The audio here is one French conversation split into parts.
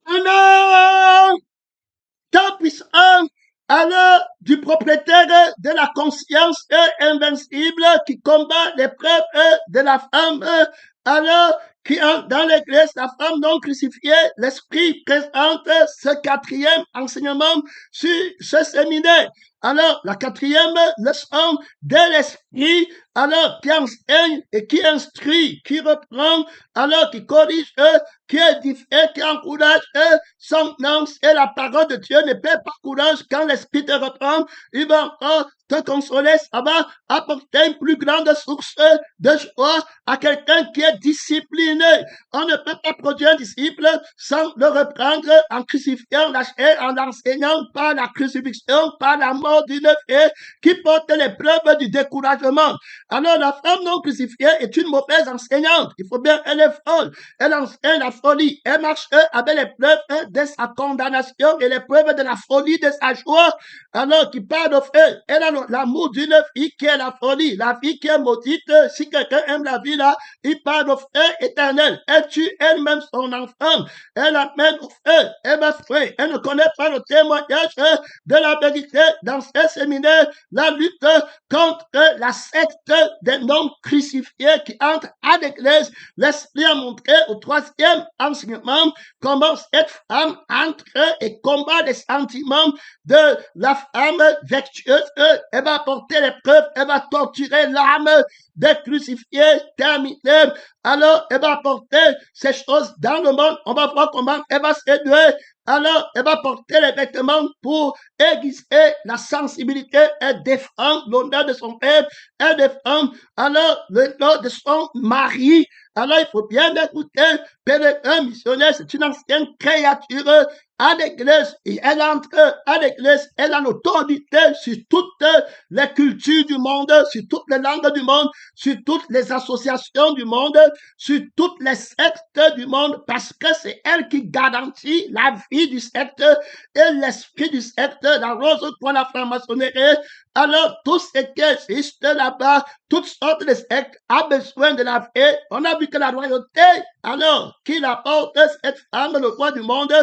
Un tant puissant, alors du propriétaire de la conscience invincible qui combat l'épreuve de la femme, alors qui entre dans l'église, la femme non crucifiée, l'esprit présente ce quatrième enseignement sur ce séminaire. Alors, la quatrième leçon de l'esprit, alors qui enseigne et qui instruit, qui reprend, alors qui corrige, qui édifie, qui encourage, son nom et la parole de Dieu ne perd pas courage quand l'esprit te reprend. Il va encore te consoler, ça va apporter une plus grande source de joie à quelqu'un qui est discipliné. On ne peut pas produire un disciple sans le reprendre en crucifiant la chair, en enseignant par la crucifixion, par la mort d'une fée qui porte l'épreuve du découragement. Alors la femme non crucifiée est une mauvaise enseignante. Il faut bien, elle est folle. Elle enseigne la folie. Elle marche avec l'épreuve de sa condamnation et l'épreuve de la folie de sa joie. Alors qui parle de feu. Elle a l'amour d'une fille qui est la folie. La fille qui est maudite. Si quelqu'un aime la vie là, il parle de feu éternel. Elle tue elle-même son enfant. Elle amène au feu. Elle va fouer. Elle ne connaît pas le témoignage de la vérité dans ce séminaire. La lutte contre la secte des non crucifiés qui entrent à l'église. L'esprit a montré au troisième enseignement comment cette femme entre et combat les sentiments de la femme vertueuse. Elle va porter l'épreuve, elle va torturer l'âme des crucifiés terminés. Alors, elle va porter ces choses dans le monde. On va voir comment elle va séduire. Alors, elle va porter les vêtements pour aiguiser la sensibilité. Elle défend l'honneur de son père. Elle défend alors l'honneur de son mari. Alors, il faut bien écouter. Un missionnaire, c'est une ancienne créature à l'église. Et elle entre à l'église. Elle a l'autorité sur toutes les cultures du monde, sur toutes les langues du monde, sur toutes les associations du monde, sur toutes les sectes du monde, parce que c'est elle qui garantit la vie du secte et l'esprit du secte, la rose pour la franc-maçonnerie. Alors, tout ce qui existe là-bas, toutes sortes de sectes, a besoin de la vie. On a vu que la royauté, alors, qui apporte cette femme, le roi du monde,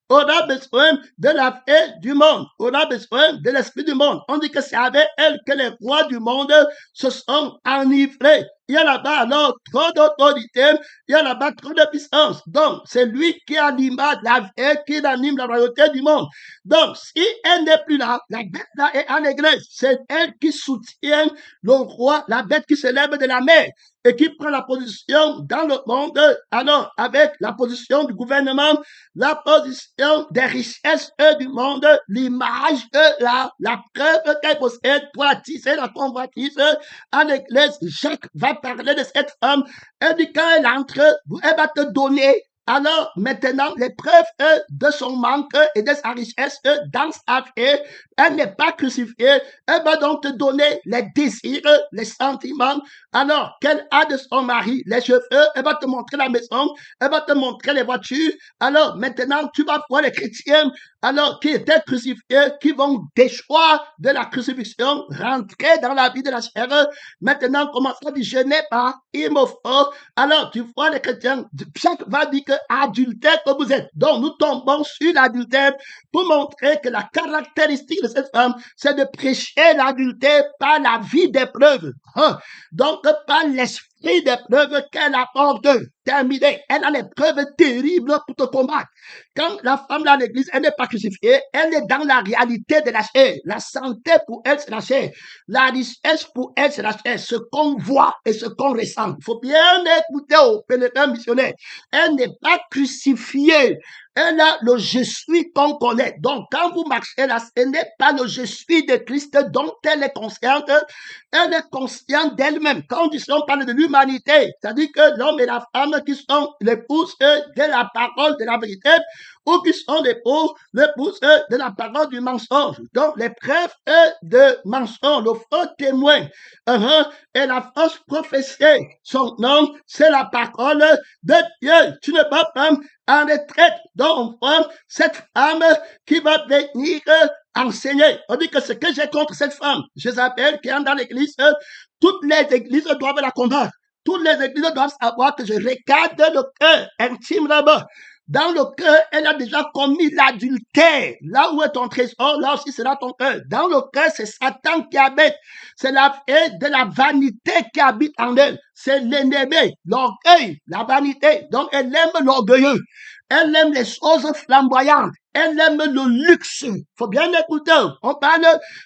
on a besoin de la paix du monde. On a besoin de l'esprit du monde. On dit que c'est avec elle que les rois du monde se sont enivrés. Il y a là-bas alors trop d'autorité, il y a là-bas trop de puissance. Donc, c'est lui qui anime la vie, qui anime la royauté du monde. Donc, si elle n'est plus là, la bête là est en église. C'est elle qui soutient le roi, la bête qui se lève de la mer et qui prend la position dans le monde, alors avec la position du gouvernement, la position des richesses du monde, l'image, la preuve qu'elle possède pour attiser la convoitise à l'église. Jacques va parler de cette femme. Elle dit quand elle entre, elle va te donner alors maintenant les preuves de son manque et de sa richesse dans sa vie. Elle n'est pas crucifiée. Elle va donc te donner les désirs, les sentiments, alors qu'elle a de son mari, les cheveux. Elle va te montrer la maison. Elle va te montrer les voitures. Alors maintenant, tu vas voir les chrétiens, alors qui étaient crucifiés, qui vont déchoir de la crucifixion, rentrer dans la vie de la chair. Maintenant, commence à dire, je n'ai pas, il me faut. Alors, tu vois les chrétiens, Jacques va dire que adultère que vous êtes. Donc, nous tombons sur l'adultère pour montrer que la caractéristique de cette femme, c'est de prêcher l'adultère par la vie d'épreuve. Donc, par l'esprit d'épreuve qu'elle apporte. Terminé. Elle a l'épreuve terrible pour te combattre. Quand la femme dans l'église, elle n'est pas crucifiée, elle est dans la réalité de la chair. La santé pour elle, c'est la chair. La richesse pour elle, c'est la chair. Ce qu'on voit et ce qu'on ressent. Il faut bien écouter au pèlerin missionnaire. Elle n'est pas crucifiée. Elle a le je suis qu'on connaît. Donc, quand vous marchez là, ce n'est pas le je suis de Christ dont elle est consciente. Elle est consciente d'elle-même. Quand on parle de l'humanité, c'est-à-dire que l'homme et la femme qui sont l'épouse de la parole de la vérité, ou qui sont l'épouse de la parole du mensonge. Donc, les preuves de mensonge, le faux témoin, et la fausse prophétie, son nom, c'est la parole de Dieu. Tu ne vas pas en retraite. Donc, on voit cette femme qui va venir enseigner. On dit que ce que j'ai contre cette femme, Jézabel, qui est dans l'église, toutes les églises doivent la combattre. Toutes les églises doivent savoir que je regarde le cœur intime là-bas. Dans le cœur, elle a déjà commis l'adultère. Là où est ton trésor, là aussi c'est là ton cœur. Dans le cœur, c'est Satan qui habite. C'est la de la vanité qui habite en elle. C'est l'ennemi, l'orgueil, la vanité. Donc elle aime l'orgueilleux. Elle aime les choses flamboyantes. Elle aime le luxe. Faut bien écouter. On parle,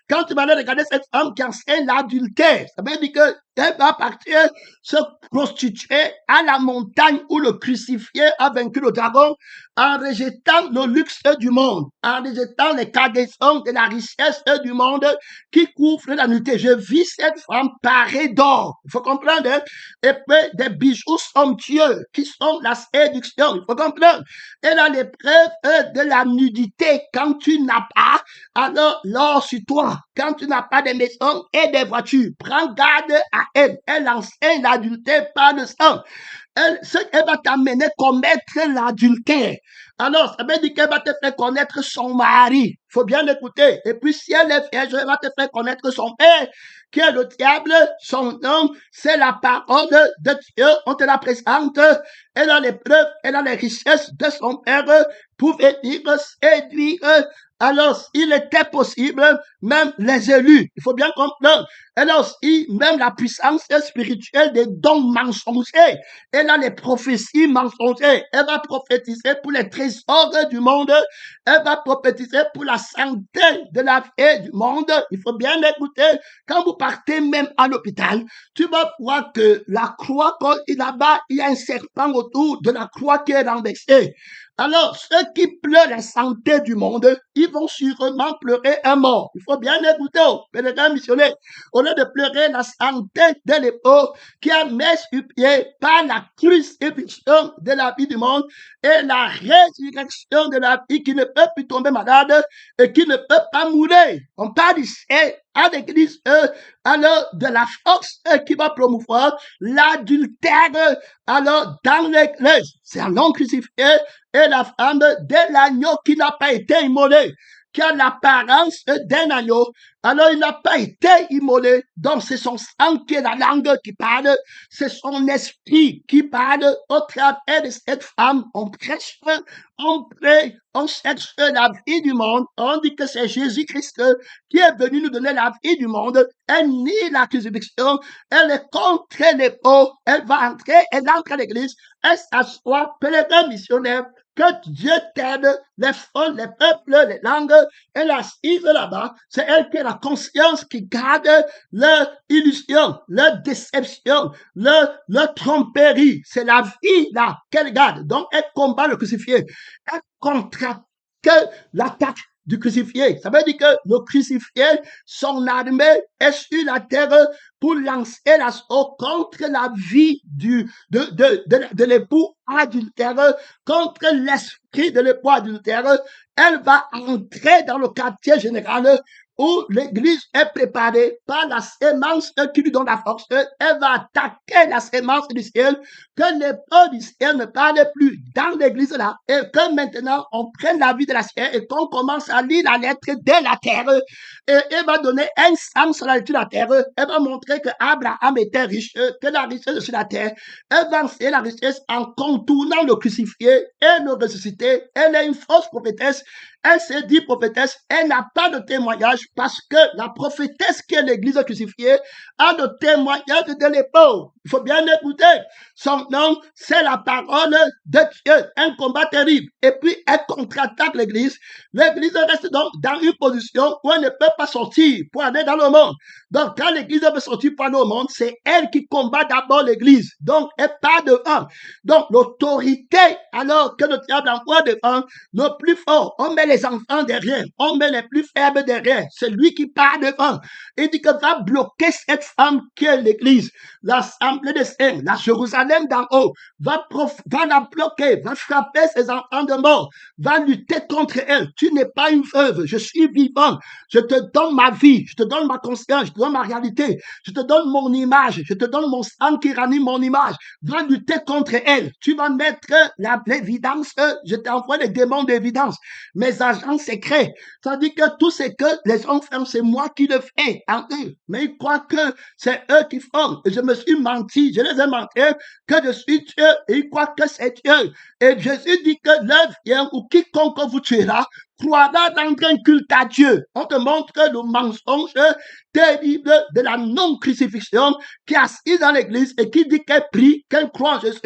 quand tu vas aller regarder cette femme qui enseigne l'adultère, ça veut dire qu'elle va partir se prostituer à la montagne où le crucifié a vaincu le dragon en rejetant le luxe du monde, en rejetant les cargaisons de la richesse du monde qui couvre la nudité. Je vis cette femme parée d'or. Il faut comprendre. Hein? Et puis des bijoux somptueux qui sont la séduction. Il faut comprendre. Elle a l'épreuve de la nudité. Quand tu n'as pas, alors l'or sur toi. Quand tu n'as pas de maison et des voitures, prends garde à elle. Elle enseigne l'adultère par le sang. Elle va t'amener à commettre l'adultère. Alors, ça veut dire qu'elle va te faire connaître son mari. Il faut bien l'écouter. Et puis, si elle est vierge, elle va te faire connaître son père, qui est le diable. Son nom, c'est la parole de Dieu. On te la présente. Elle a les preuves, elle a les richesses de son père pour venir séduire. Alors, il était possible, même les élus, il faut bien comprendre, elle a aussi même la puissance spirituelle des dons mensongers. Elle a les prophéties mensongères. Elle va prophétiser pour les trésors du monde. Elle va prophétiser pour la santé de la vie du monde. Il faut bien écouter. Quand vous partez même à l'hôpital, tu vas voir que la croix, là-bas, il y a un serpent autour de la croix qui est renversée. Alors, ceux qui pleurent la santé du monde, ils vont sûrement pleurer un mort. Il faut bien écouter, pèlerin missionnaire. Au lieu de pleurer la santé de l'époque qui a mis sur pied par la crucifixion de la vie du monde et la résurrection de la vie qui ne peut plus tomber malade et qui ne peut pas mourir. On parle ici à l'église, alors de la force qui va promouvoir l'adultère, alors dans l'église. C'est un homme crucifié et la femme de l'agneau qui n'a pas été immolé, qui a l'apparence d'un agneau. Alors il n'a pas été immolé, donc c'est son sang qui est la langue qui parle, c'est son esprit qui parle au travers de cette femme. On prêche, on prie, on cherche la vie du monde, on dit que c'est Jésus-Christ qui est venu nous donner la vie du monde. Elle nie la crucifixion, elle est contre les pauvres, elle va entrer, elle entre à l'église, elle s'assoit, pèlerin missionnaire, que Dieu t'aide, les folles, les peuples, les langues, elle assise là-bas, c'est elle qui a la conscience qui garde leur illusion, leur déception, leur tromperie. C'est la vie là qu'elle garde. Donc elle combat le crucifié. Elle contracte l'attaque du crucifié. Ça veut dire que le crucifié, son armée est sur la terre pour lancer l'assaut contre la vie de l'époux adultère, contre l'esprit de l'époux adultère. Elle va entrer dans le quartier général où l'église est préparée par la sémence qui lui donne la force. Elle va attaquer la sémence du ciel, que les peuples du ciel ne parlent plus dans l'église là, et que maintenant on prenne la vie de la ciel et qu'on commence à lire la lettre de la terre. Et elle va donner un sens à la lecture de la terre. Elle va montrer que Abraham était riche, que la richesse sur la terre. Elle va enseigner la richesse en contournant le crucifié et le ressuscité. Elle est une fausse prophétesse. Elle s'est dit prophétesse, elle n'a pas de témoignage parce que la prophétesse qui est l'église crucifiée a le témoignage de l'époque. Il faut bien écouter. Son nom, c'est la parole de Dieu. Un combat terrible. Et puis, elle contre-attaque l'église. L'église reste donc dans une position où elle ne peut pas sortir pour aller dans le monde. Donc, quand l'église veut sortir pour aller au monde, c'est elle qui combat d'abord l'église. Donc, elle part devant. Donc, l'autorité, alors que le diable envoie devant, le plus fort, on met les enfants derrière, on met les plus faibles derrière. C'est lui qui part devant. Il dit que va bloquer cette femme qui est l'église. L'assemblée des saints, la Jérusalem d'en haut, va la bloquer, va frapper ses enfants de mort, va lutter contre elle. Tu n'es pas une veuve, je suis vivant. Je te donne ma vie, je te donne ma conscience, je te donne ma réalité, je te donne mon image, je te donne mon sang qui ranime mon image. Va lutter contre elle. Tu vas mettre l'évidence, je t'envoie les démons d'évidence, mes agents secrets. Ça dit que tout ce que les hommes font, c'est moi qui le fais en eux. Mais ils croient que c'est eux qui font. Et je me suis menti menti. Je les ai montré que je suis Dieu et ils croient que c'est Dieu. Et Jésus dit que l'heure vient où quiconque vous tuera croira dans un culte à Dieu. On te montre le mensonge terrible de la non-crucifixion qui est assise dans l'église et qui dit qu'elle prie, qu'elle croit en Jésus.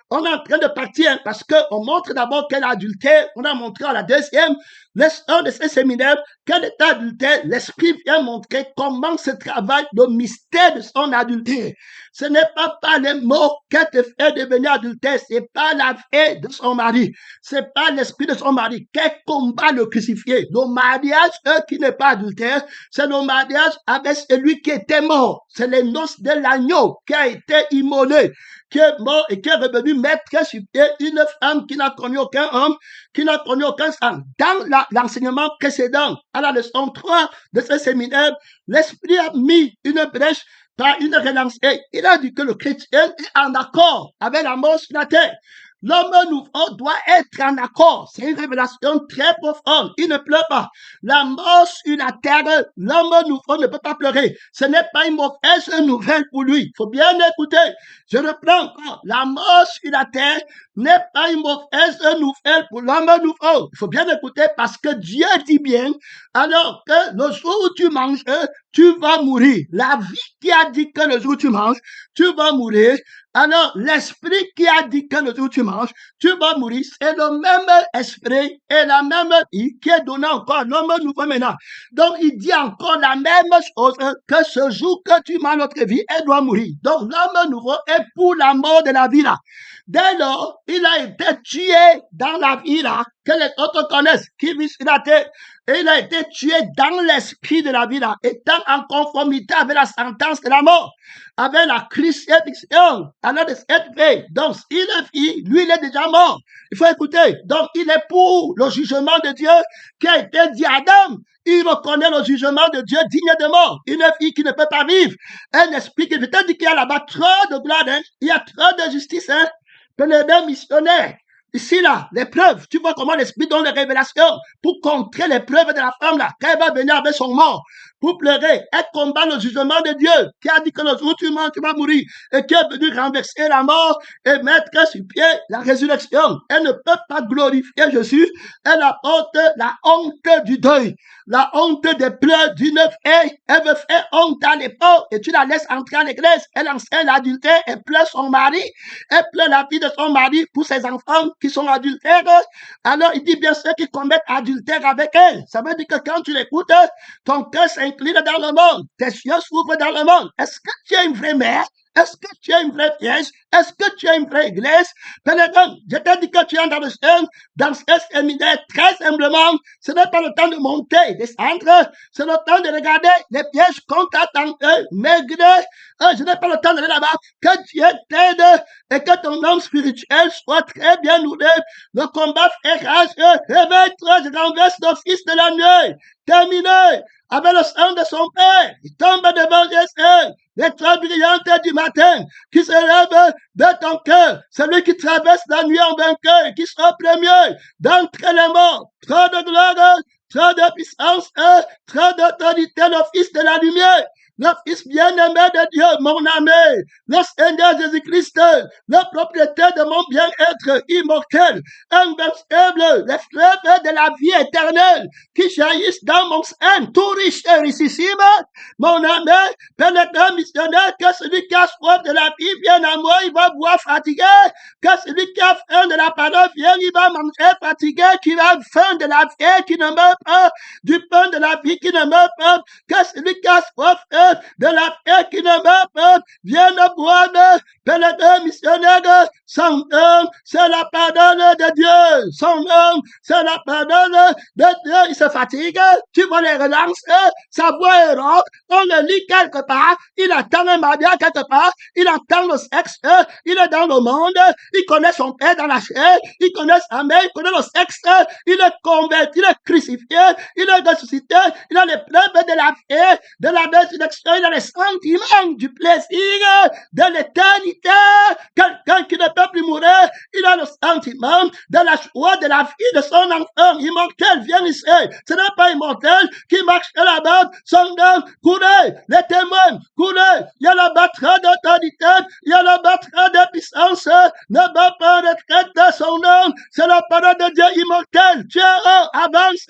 On est en train de partir parce qu'on montre d'abord qu'elle a adultère. On a montré à la deuxième leçon de ce séminaire qu'elle est adultère. L'Esprit vient montrer comment se travaille le mystère de son adultère. Ce n'est pas par les mots qu'elle te fait devenir adultère, c'est pas la vie de son mari, c'est pas l'esprit de son mari qu'elle combat le crucifié. Le mariage qui n'est pas adultère, c'est le mariage avec celui qui était mort. C'est les noces de l'agneau qui a été immolé, qui est mort et qui est revenu mettre sur pied une femme qui n'a connu aucun homme, qui n'a connu aucun sang. Dans l'enseignement précédent, à la leçon 3 de ce séminaire, l'Esprit a mis une brèche par une relance. Il a dit que le chrétien est en accord avec la mort sur la terre. L'homme nouveau doit être en accord. C'est une révélation très profonde. Il ne pleure pas. La mort sur la terre, l'homme nouveau ne peut pas pleurer. Ce n'est pas une mauvaise nouvelle pour lui. Il faut bien écouter. Je reprends encore. La mort sur la terre n'est pas une mauvaise nouvelle pour l'homme nouveau. Il faut bien écouter parce que Dieu dit bien, alors que le jour où tu manges, tu vas mourir. La vie qui a dit que le jour où tu manges, tu vas mourir. Alors, l'esprit qui a dit que le jour où tu manges, tu vas mourir, c'est le même esprit et la même vie qui est donné encore à l'homme nouveau maintenant. Donc, il dit encore la même chose que ce jour que tu manges notre vie, elle doit mourir. Donc, l'homme nouveau est pour la mort de la vie là. Dès lors, il a été tué dans la vie là, que les autres connaissent, qui vit sur la terre. Et il a été tué dans l'esprit de la vie là, étant en conformité avec la sentence de la mort, avec la crucifixion, alors de cette vie. Donc, il est vie, lui, il est déjà mort. Il faut écouter. Donc, il est pour le jugement de Dieu qui a été dit à Adam. Il reconnaît le jugement de Dieu digne de mort. Une fille qui ne peut pas vivre. Un esprit qui, je te dis qu'il y a là-bas trop de gloire, hein? Il y a trop de justice, hein? Que les deux missionnaires. Ici, là, les preuves, tu vois comment l'Esprit donne les révélations pour contrer les preuves de la femme, là, quand elle va venir avec son mort, pour pleurer. Elle combat le jugement de Dieu, qui a dit que le jour où tu mens, tu vas mourir, et qui est venu renverser la mort et mettre sur pied la résurrection. Elle ne peut pas glorifier Jésus, elle apporte la honte du deuil, la honte des pleurs d'une fille. Elle veut faire honte à l'époque, et tu la laisses entrer à l'église, elle enseigne l'adultère, elle pleure son mari, elle pleure la vie de son mari pour ses enfants qui sont adultères. Alors, il dit bien ceux qui commettent adultère avec elle. Ça veut dire que quand tu l'écoutes, ton cœur s'incline dans le monde. Tes yeux s'ouvrent dans le monde. Est-ce que tu es une vraie mère? Est-ce que tu es une vraie pièce? Est-ce que tu es une vraie église? Je t'ai dit que tu es dans ce séminaire très humblement. Ce n'est pas le temps de monter, descendre. C'est le temps de regarder les pièges qu'on t'attend, maigre. Je n'ai pas le temps d'aller là-bas. Que Dieu t'aide et que ton homme spirituel soit très bien nourri. Le combat fait rage. Réveille-toi, je renverse le fils de la nuit. Terminé. Avec le sang de son père, il tombe devant Jésus, l'étoile brillante du matin, qui se lève de ton cœur, celui qui traverse la nuit en vainqueur, qui sera premier d'entre les morts, trop de gloire, trop de puissance, trop d'autorité, le Fils de la lumière, le Fils bien-aimé de Dieu, mon ami, le Seigneur Jésus-Christ, le propriétaire de mon bien-être immortel, invincible, les fleuves de la vie éternelle qui jaillissent dans mon sein, tout riche et richissime, mon ami, pénétrant missionnaire, que celui qui a soif de la vie vienne à moi, il va boire fatigué, que celui qui a faim de la parole vienne, il va manger fatigué, qui a faim de la vie qui ne meurt pas, du pain de la vie qui ne meurt pas, que celui qui a soif de la paix qui ne meurt pas, vienne boire, pénétrant missionnaire, son nom, c'est la pardonne de Dieu, son nom, c'est la pardonne de Dieu, il se fatigue, tu vois les relances, sa voix est rauque, on le lit quelque part, il attend un mariage quelque part, il attend le sexe, il est dans le monde, il connaît son père dans la chair, il connaît sa mère, il connaît le sexe, il est converti, il est crucifié, il est ressuscité, il a les preuves de la vie, de la résurrection. l'affection, il a les sentiments du plaisir de l'éternité. Quelqu'un qui ne peut plus mourir, il a le sentiment de la joie de la vie de son enfant immortel. Viens ici. Ce n'est pas immortel qui marche là-bas. Son nom, courez, les témoins, courez. Il y a la batterie d'autorité, il y a la batterie de puissance. Ne bat pas retraite de son nom. C'est la parole de Dieu immortel. Dieu avance.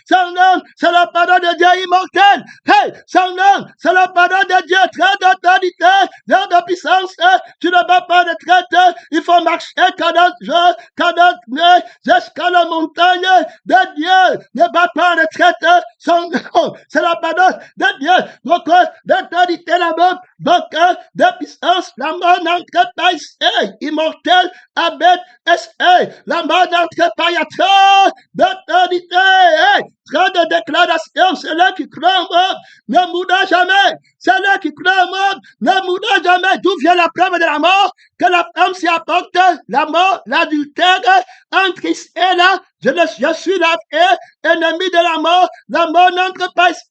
Son nom, c'est la parole de Dieu immortel. Hey, son nom, c'est la parole de Dieu. Très d'autorité, de puissance. Tu ne bats pas retraite. Il faut marcher 40 jours, 40 nuits, jusqu'à la montagne de Dieu. Ne bat pas retraite. Son nom, c'est la parole de Dieu. Donc, d'autorité là-bas, donc, de puissance, la mort n'entre pas ici. Immortel, abet, la mort n'entre pas, il y a trop d'autorité. Trop de déclarations, celui qui croit en moi ne mourra jamais. Celui qui croit en moi ne mourra jamais. D'où vient la preuve de la mort? Que la femme s'y apporte, la mort, l'adultère, entre ici et là. Je suis là, ennemi de la mort n'entre pas ici.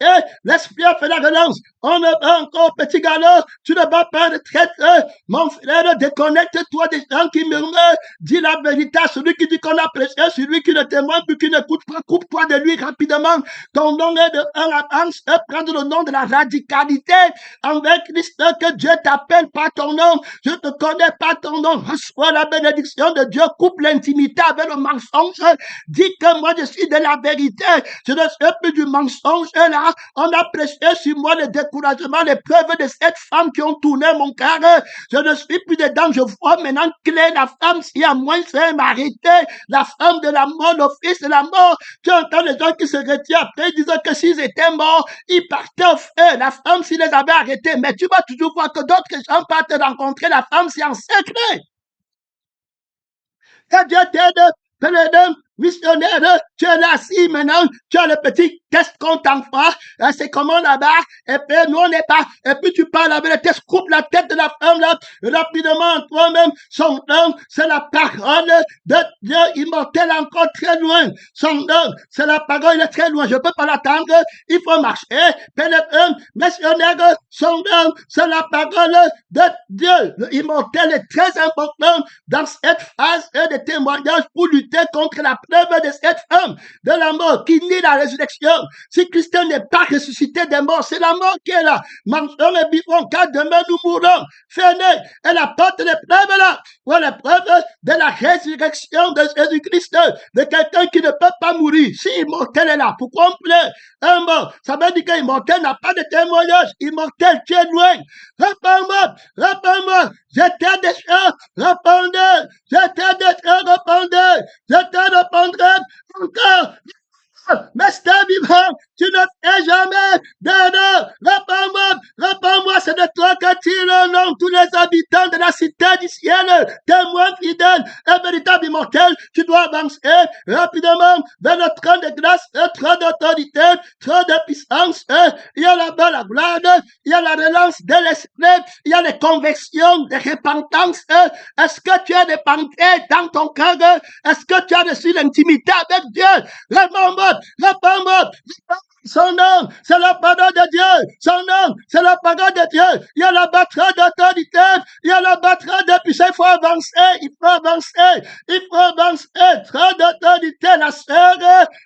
L'esprit a fait la relance. On ne va encore, petit galop, tu ne vas pas de traite. Mon frère, déconnecte-toi des gens qui murmurent. Dis la vérité à celui qui dit qu'on a prêché, celui qui ne témoigne plus, qui n'écoute pas, coupe-toi de lui rapidement. Ton nom est de 1 à 1, prendre le nom de la radicalité envers Christ, que Dieu t'appelle par ton nom. Je te connais pas ton nom. Reçois la bénédiction de Dieu, coupe l'intimité avec le mensonge. Dis que moi je suis de la vérité. Je ne suis plus du mensonge. Là, on a prêché sur moi le découragement, les preuves de cette femme qui ont tourné mon cœur. Je ne suis plus dedans. Je vois maintenant clair la femme, s'il y a moins, c'est m'arrêter. La femme de la mort, le fils de la mort. Tu entends les gens qui se retirent après, ils disent que s'ils étaient morts, ils partaient au feu. La femme, s'ils les avaient arrêtés. Mais tu vas toujours voir que d'autres gens partent rencontrer la femme, c'est en secret. Et Dieu t'aide, missionnaire, tu es là assis maintenant, tu as le petit test qu'on t'envoie, c'est comment là-bas, et puis nous on n'est pas, et puis tu parles avec le test, coupe la tête de la femme là, rapidement toi-même, son nom, c'est la parole de Dieu immortel encore très loin, son nom, c'est la parole, il est très loin, je peux pas l'attendre, il faut marcher, missionnaire, son nom, c'est la parole de Dieu, le immortel est très important dans cette phase de témoignage pour lutter contre la preuve de cette femme de la mort qui nie la résurrection. Si Christ n'est pas ressuscité des morts, c'est la mort qui est là. Mangeons et buvons, car demain nous mourrons. Faites, elle apporte les preuves là, ou les preuves de la résurrection de Jésus-Christ, de quelqu'un qui ne peut pas mourir. Si immortel est là, pourquoi on pleure? Un mort, ça veut dire qu'immortel n'a pas de témoignage. Immortel, tu es loin. Réponds-moi, j'étais déjà, répondez, j'étais déjà, répondez, j'étais répondrai encore. Mais c'est vivant, tu ne fais jamais d'erreur. Réponds-moi, c'est de toi que tire le nom tous les habitants de la cité du ciel, témoins fidèles et véritables immortels. Tu dois avancer rapidement vers le trône de grâce, le trône d'autorité, le trône de puissance. Il y a là-bas la gloire, il y a la relance de l'esprit, il y a les conversions, les repentances. Est-ce que tu es repenti dans ton cœur? Est-ce que tu as reçu l'intimité avec Dieu? Réponds-moi. Son nom, c'est la parole de Dieu. Son nom, c'est la parole de Dieu. Il y a la batterie d'autorité. Il y a la batterie de puissance. Il faut avancer. Il faut avancer. Trop d'autorité. La sœur,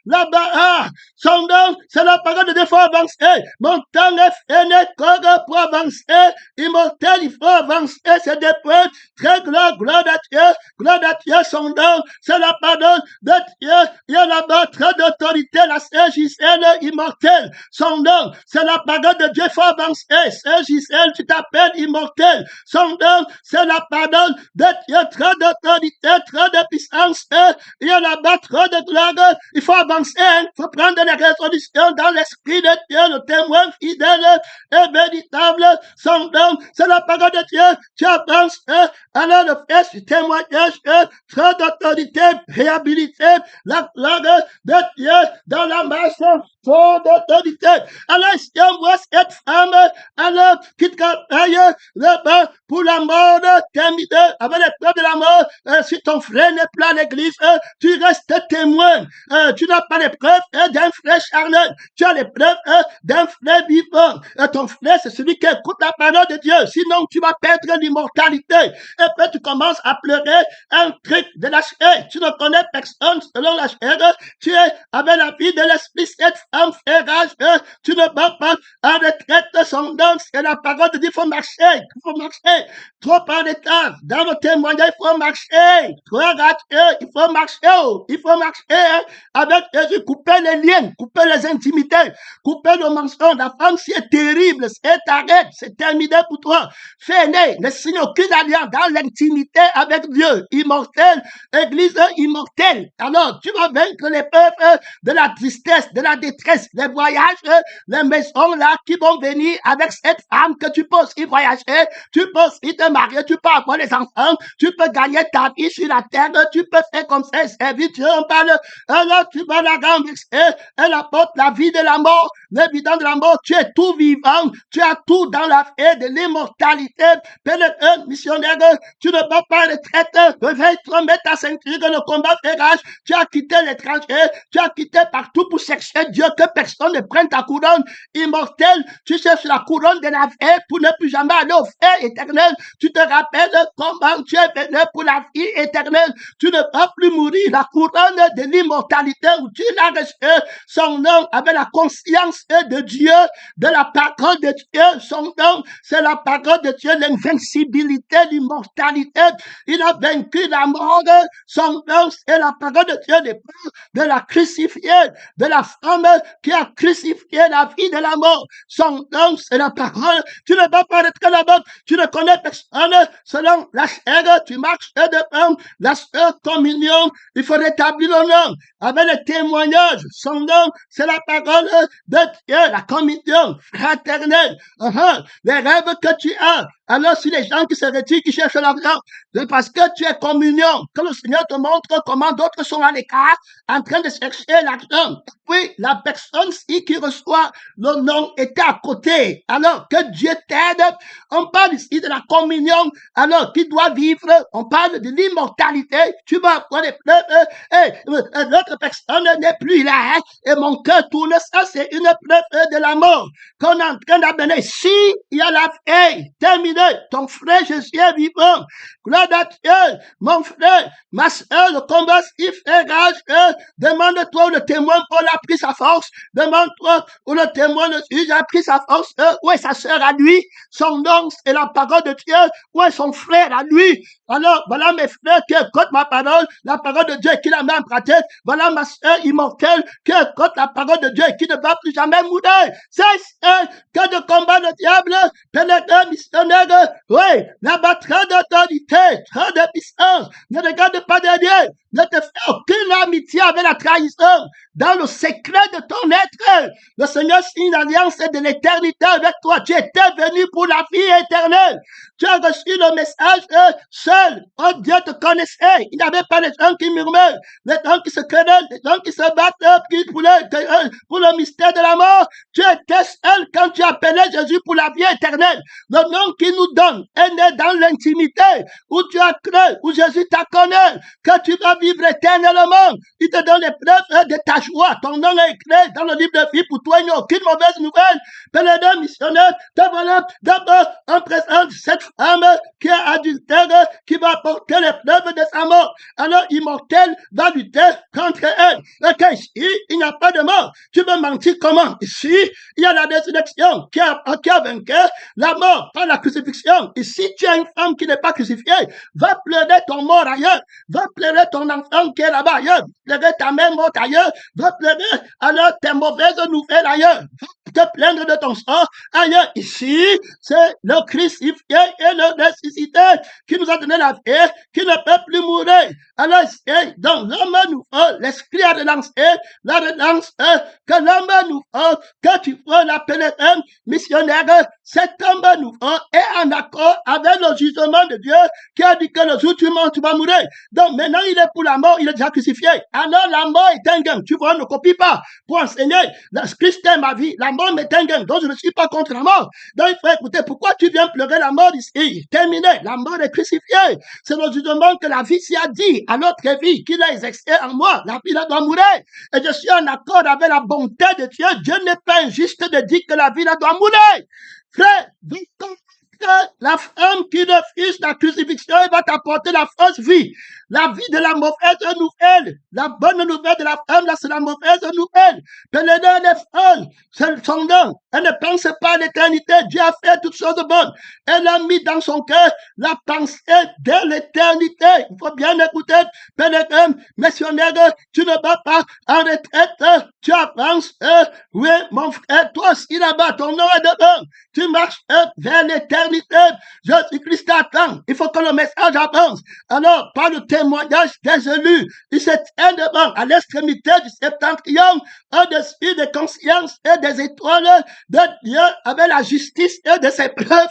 là-bas. Son nom, c'est la parole de Dieu. Il faut avancer. Mon temps est fini. Pour avancer. Immortel, il faut avancer. C'est des points. Très gloire à Dieu. Gloire à Dieu. Son nom, c'est la parole de Dieu. Il y a la batterie d'autorité. La sœur Gisèle, immortel. Son nom, c'est la parole de Dieu, il faut avancer. Sœur Gisèle, tu t'appelles immortel. Son nom, c'est la parole de Dieu, trop d'autorité, trop de puissance. Il y a là-bas trop de gloire. Il faut avancer, il faut prendre les résolutions dans l'esprit de Dieu, le témoin fidèle et véritable. Son nom, c'est la parole de Dieu. Tu avances, alors le fait du témoignage, trop d'autorité, réhabilité, la gloire de Dieu dans la masse. Son position d'autorité. Alors, si on voit cette femme, alors, qui travaille là-bas pour la mort, terminée avec l'épreuve de la mort, si ton frère n'est plus à l'église, tu restes témoin. Tu n'as pas l'épreuve d'un frère charnel, tu as l'épreuve d'un frère vivant. Ton frère, c'est celui qui écoute la parole de Dieu. Sinon, tu vas perdre l'immortalité. Et puis, tu commences à pleurer un truc de la chair. Tu ne connais personne selon la chair. Tu es avec la vie de l'esprit. Cette femme fait rage. Tu ne vas pas en retraite sans danse. Et la parole de Dieu, il faut marcher. Il faut marcher. Trop en retard. Dans le témoignage, il faut marcher. Trop raté. Il faut marcher. Il faut marcher avec Jésus. Couper les liens. Couper les intimités. Couper le mensonge. La femme, c'est terrible. C'est arrête. C'est terminé pour toi. Fais-le. Ne signe aucune alliance dans l'intimité avec Dieu. Immortel. Église immortelle. Alors, tu vas vaincre les peuples de la tristesse, de la détresse, les voyages, les maisons là qui vont venir avec cette femme que tu peux aussi voyager, tu peux aussi te marier, tu peux avoir des enfants, tu peux gagner ta vie sur la terre, tu peux faire comme ça, servir, tu en parles, alors tu vas la renverser, elle apporte la vie de la mort, l'évidence de la mort, tu es tout vivant, tu as tout dans la paix de l'immortalité, pénétreur, missionnaire, tu ne vas pas retraite, réveille-toi, mets ta ceinture, le combat fait rage, tu as quitté l'étranger, tu as quitté partout pour chercher Dieu, que personne ne prenne ta couronne immortelle, tu cherches la couronne de la vie pour ne plus jamais aller au feu éternel, tu te rappelles comment tu es venu pour la vie éternelle, tu ne vas plus mourir, la couronne de l'immortalité où tu l'as reçu, son nom avec la conscience de Dieu, de la parole de Dieu, son nom, c'est la parole de Dieu, l'invincibilité, l'immortalité, il a vaincu la mort, son nom, c'est la parole de Dieu, de la crucifiée, de la femme qui a crucifié la vie de la mort, son nom, c'est la parole, tu ne vas pas être là-bas, tu ne connais personne, selon la chair, tu marches devant la seule communion, il faut rétablir le nom, avec le témoignage, son nom, c'est la parole de Dieu, la communion fraternelle, les rêves que tu as, alors si les gens qui se retirent, qui cherchent l'argent, c'est parce que tu es communion, que le Seigneur te montre comment d'autres sont à l'écart, en train de chercher l'argent. Puis la personne qui reçoit le nom était à côté. Alors que Dieu t'aide. On parle ici de la communion. Alors qui doit vivre. On parle de l'immortalité. Tu vas avoir des preuves. Et l'autre personne n'est plus là. Et mon cœur tourne. Ça, c'est une preuve de la mort qu'on est en train d'amener. Si il y a la fin, terminé. Ton frère Jésus est vivant. Gloire à Dieu. Mon frère, ma soeur, le combat, il fait rage. Demande-toi où le témoin Paul a pris sa force. Demande-toi où le témoin de Jésus a pris sa force. Où est sa sœur à lui? Son nom, c'est la parole de Dieu. Où est son frère à lui? Alors, voilà mes frères qui écoutent ma parole, la parole de Dieu qui la met en pratique. Voilà ma sœur immortelle qui écoute la parole de Dieu et qui ne va plus jamais mourir. C'est que de combat le diable, pénétreur, missionnaire, oui, la battra d'autorité, trop de puissance, ne regarde pas derrière, ne te fais aucune amitié avec la trahison, dans le secret de ton être. Le Seigneur signe l'alliance de l'éternité avec toi. Tu étais venu pour la vie éternelle. Tu as reçu le message seul. Oh, Dieu te connaissait. Il n'y avait pas les gens qui murmurent, les gens qui se querellent, les gens qui se battent pour le mystère de la mort. Tu étais seul quand tu appelais Jésus pour la vie éternelle. Le nom qu'il nous donne est né dans l'intimité, où tu as cru, où Jésus t'a connu, que tu vas vivre éternellement. Il te donne les preuves de ta joie. Ton nom est écrit dans le livre de vie. Pour toi, il n'y a aucune mauvaise nouvelle. Pèlerin, missionnaire, te voilà d'abord en présence de cette femme qui est adultère, qui va apporter les preuves de sa mort. Alors, immortel va lutter contre elle. Ok, ici, il n'y a pas de mort. Tu veux mentir comment? Ici, il y a la résurrection qui a vaincu la mort par la crucifixion. Ici, tu as une femme qui n'est pas crucifiée. Va pleurer ton mort ailleurs. Va pleurer ton enfant qui est là-bas ailleurs. Va pleurer ta mère morte ailleurs. Va pleurer alors tes mauvaises nouvelles ailleurs. Va te plaindre de ton sort. Ailleurs, ici, c'est le crucifié et le ressuscité qui nous a donné la vie, qui ne peut plus mourir. Alors, dans l'homme nouveau, l'esprit a relancé, la relance, que l'homme nouveau, que tu veux l'appeler un missionnaire, cet homme nouveau est en accord avec le jugement de Dieu qui a dit que le jour où tu meurs, tu vas mourir. Donc maintenant, il est pour la mort, il est déjà crucifié. Alors la mort est un gain. Tu vois, ne copie pas. Pour enseigner, Christ est ma vie, la mort m'est un gain. Donc je ne suis pas contre la mort. Donc il faut écouter, pourquoi tu viens pleurer la mort ici? Terminé, la mort est crucifiée. C'est le jugement que la vie s'y a dit à notre vie, qu'il a exercé en moi. La vie, là, doit mourir. Et je suis en accord avec la bonté de Dieu. Dieu n'est pas injuste de dire que la vie, là, doit mourir. Frère, la femme qui refuse la crucifixion, elle va t'apporter la fausse vie. La vie de la mauvaise nouvelle. La bonne nouvelle de la femme, là, c'est la mauvaise nouvelle. Pélédée est folle. C'est son nom. Elle ne pense pas à l'éternité. Dieu a fait toutes choses bonnes. Elle a mis dans son cœur la pensée de l'éternité. Il faut bien écouter. Pélédée, missionnaire, tu ne vas pas en retraite. Tu avances. Oui, mon frère, toi aussi là-bas, ton nom est devant. Tu marches vers l'éternité. Jésus-Christ t'attend. Il faut que le message avance. Alors, par le témoignage des élus, il se tient devant, à l'extrémité du septentrion, au-dessus des consciences et des étoiles de Dieu, avec la justice et de ses preuves,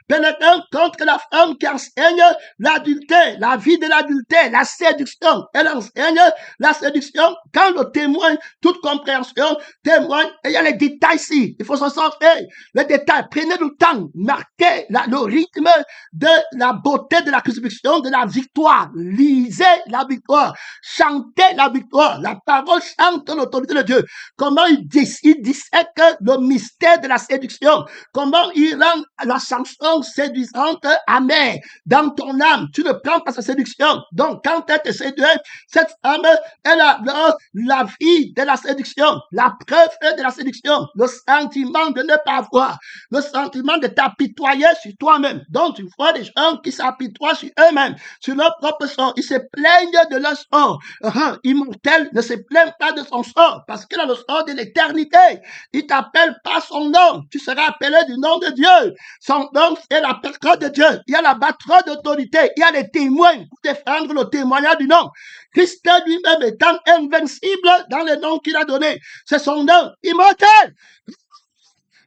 pénétrant contre la femme qui enseigne l'adultère, la vie de l'adultère, la séduction. Elle enseigne la séduction quand le témoin, toute compréhension, témoigne, et il y a les détails ici. Il faut s'en sortir. Les détails, prenez le temps, marquez le rythme de la beauté de la crucifixion, de la victoire. Lisez la victoire, chantez la victoire. La parole chante l'autorité de Dieu. Comment il dissèque le mystère de la séduction. Comment il rend la chanson séduisante amère dans ton âme. Tu ne prends pas sa séduction. Donc, quand elle te séduit, cette femme, elle a la vie de la séduction, la preuve de la séduction, le sentiment de ne pas avoir, le sentiment de t'apitoyer sur toi-même. Donc, tu vois des gens qui s'apitoient sur eux-mêmes, sur leur propre sort. Ils se plaignent de leur sort. Immortel ne se plaint pas de son sort parce qu'il a le sort de l'éternité. Il t'appelle pas son nom. Tu seras appelé du nom de Dieu. Son nom, c'est la personne de Dieu. Il y a la batterie d'autorité. Il y a les témoins pour défendre le témoignage du nom. Christ lui-même étant invincible dans le nom qu'il a donné. C'est son nom immortel.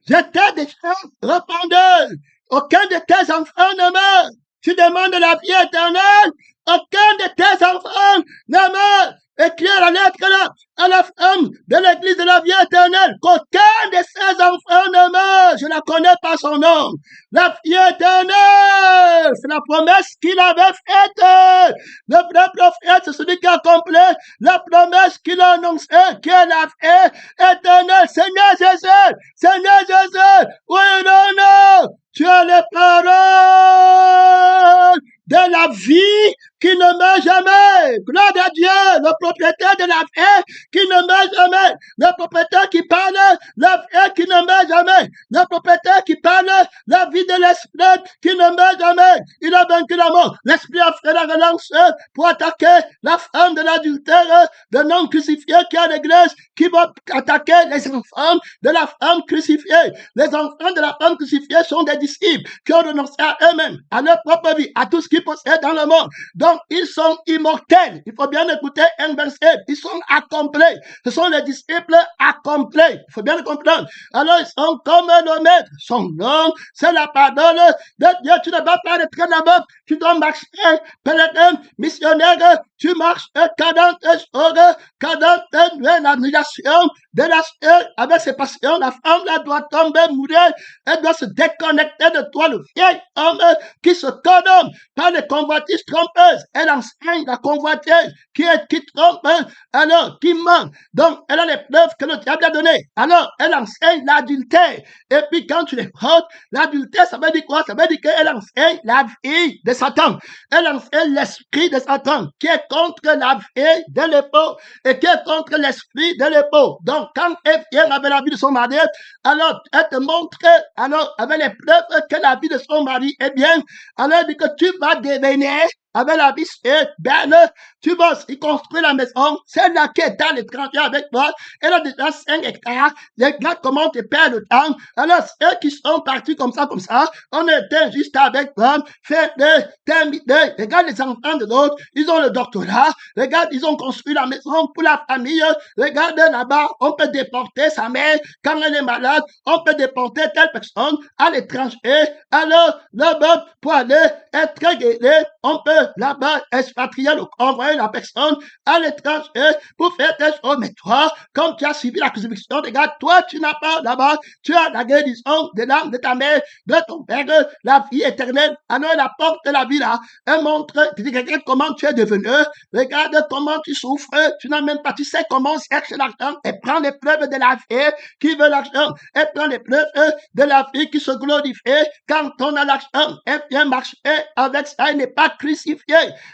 J'étais déjà répondeur. Aucun de tes enfants ne meurt. Tu demandes la vie éternelle. Aucun de tes enfants ne meurt. Écris la lettre là, à la femme de l'église de la vie éternelle, qu'aucun de ses enfants ne meurt. Je ne connais pas son nom. La vie éternelle, c'est la promesse qu'il avait faite. Le vrai prophète, c'est celui qui a accompli la promesse qu'il a annoncée, qui est la vie éternelle. Seigneur Jésus, oui, non, tu as les paroles de la vie qui ne meurt jamais. Gloire à Dieu, le propriétaire de la vie qui ne meurt jamais. Le propriétaire qui parle, la vie qui ne meurt jamais. Le propriétaire qui parle, la vie de l'esprit qui ne meurt jamais. Il a vaincu la mort. L'esprit a fait la relance pour attaquer la femme de l'adultère, de non crucifié qui est à l'église, qui va attaquer les enfants de la femme crucifiée. Les enfants de la femme crucifiée sont des disciples qui ont renoncé à eux-mêmes, à leur propre vie, à tout ce qu'ils possèdent dans le monde. Donc, ils sont immortels. Il faut bien écouter invincibles. Ils sont accomplis. Ce sont les disciples accomplis. Il faut bien le comprendre. Alors, ils sont comme le maître. Son nom, c'est la parole de Dieu. Tu ne vas pas rentrer là-bas. Tu dois marcher, pèlerin, missionnaire. Tu marches 40 jours, 40 l'annulation de la chair avec ses passions. La femme là doit tomber, mourir. Elle doit se déconnecter de toi, le vieil homme qui se condamne par les convoitises trompeuses. Elle enseigne la convoitise qui trompe, alors qui ment. Donc, elle a les preuves que le diable a données. Alors, elle enseigne l'adultère. Et puis, quand tu les prends, l'adultère, ça veut dire quoi? Ça veut dire qu'elle enseigne la vie de Satan. Elle enseigne l'esprit de Satan qui est contre la vie de l'époux et qui est contre l'esprit de l'époux. Donc, quand elle vient avec la vie de son mari, alors, elle te montre, alors, avec les preuves que la vie de son mari est bien, alors, elle dit que tu vas devenir avec la vie belle, tu bosses, il construit la maison, c'est là qui est dans l'étranger avec toi, elle a déjà 5 hectares, regarde comment tu perds le temps. Alors, ceux qui sont partis comme ça, on était juste avec toi, fait terminer, regarde les enfants de l'autre, ils ont le doctorat, regarde, ils ont construit la maison pour la famille, regarde là-bas, on peut déporter sa mère quand elle est malade, on peut déporter telle personne à l'étranger, alors là-bas, pour aller être guéri, on peut là-bas expatrier, envoyer la personne à l'étranger pour faire telle chose. Mais toi, comme tu as suivi la crucifixion, regarde, toi, tu n'as pas là-bas, tu as la guérison de l'âme de ta mère, de ton père, la vie éternelle. Alors, elle apporte la vie là. Elle montre, tu dis, regarde comment tu es devenu, regarde comment tu souffres, tu n'as même pas, tu sais comment on cherche l'argent. Elle prend les preuves de la vie qui veut l'argent. Elle prend les preuves de la vie qui se glorifie quand on a l'argent. Elle vient marcher avec ça, elle n'est pas crucifiée.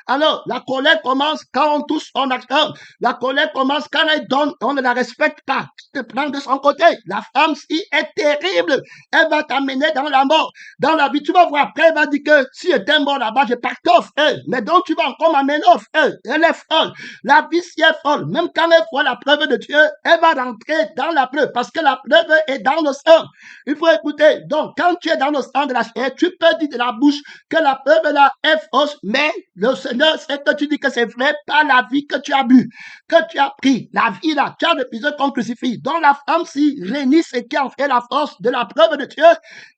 Alors, la colère commence quand on touche son argent. La colère commence quand elle donne, on ne la respecte pas. Tu te prends de son côté. La femme, si est terrible, elle va t'amener dans la mort. Dans la vie, tu vas voir après, elle va dire que si j'étais mort là-bas, je pars off. Mais donc, tu vas encore m'amener off. Elle est folle. La vie, si est folle. Même quand elle voit la preuve de Dieu, elle va rentrer dans la preuve parce que la preuve est dans le sang. Il faut écouter. Donc, quand tu es dans le sang de la chair, tu peux dire de la bouche que la preuve là est fausse, mais le Seigneur sait que tu dis que c'est vrai par la vie que tu as bu, que tu as pris. La vie là, tu as refusé qu'on crucifie. Donc, la femme, si réunit ce qui en fait la force de la preuve de Dieu,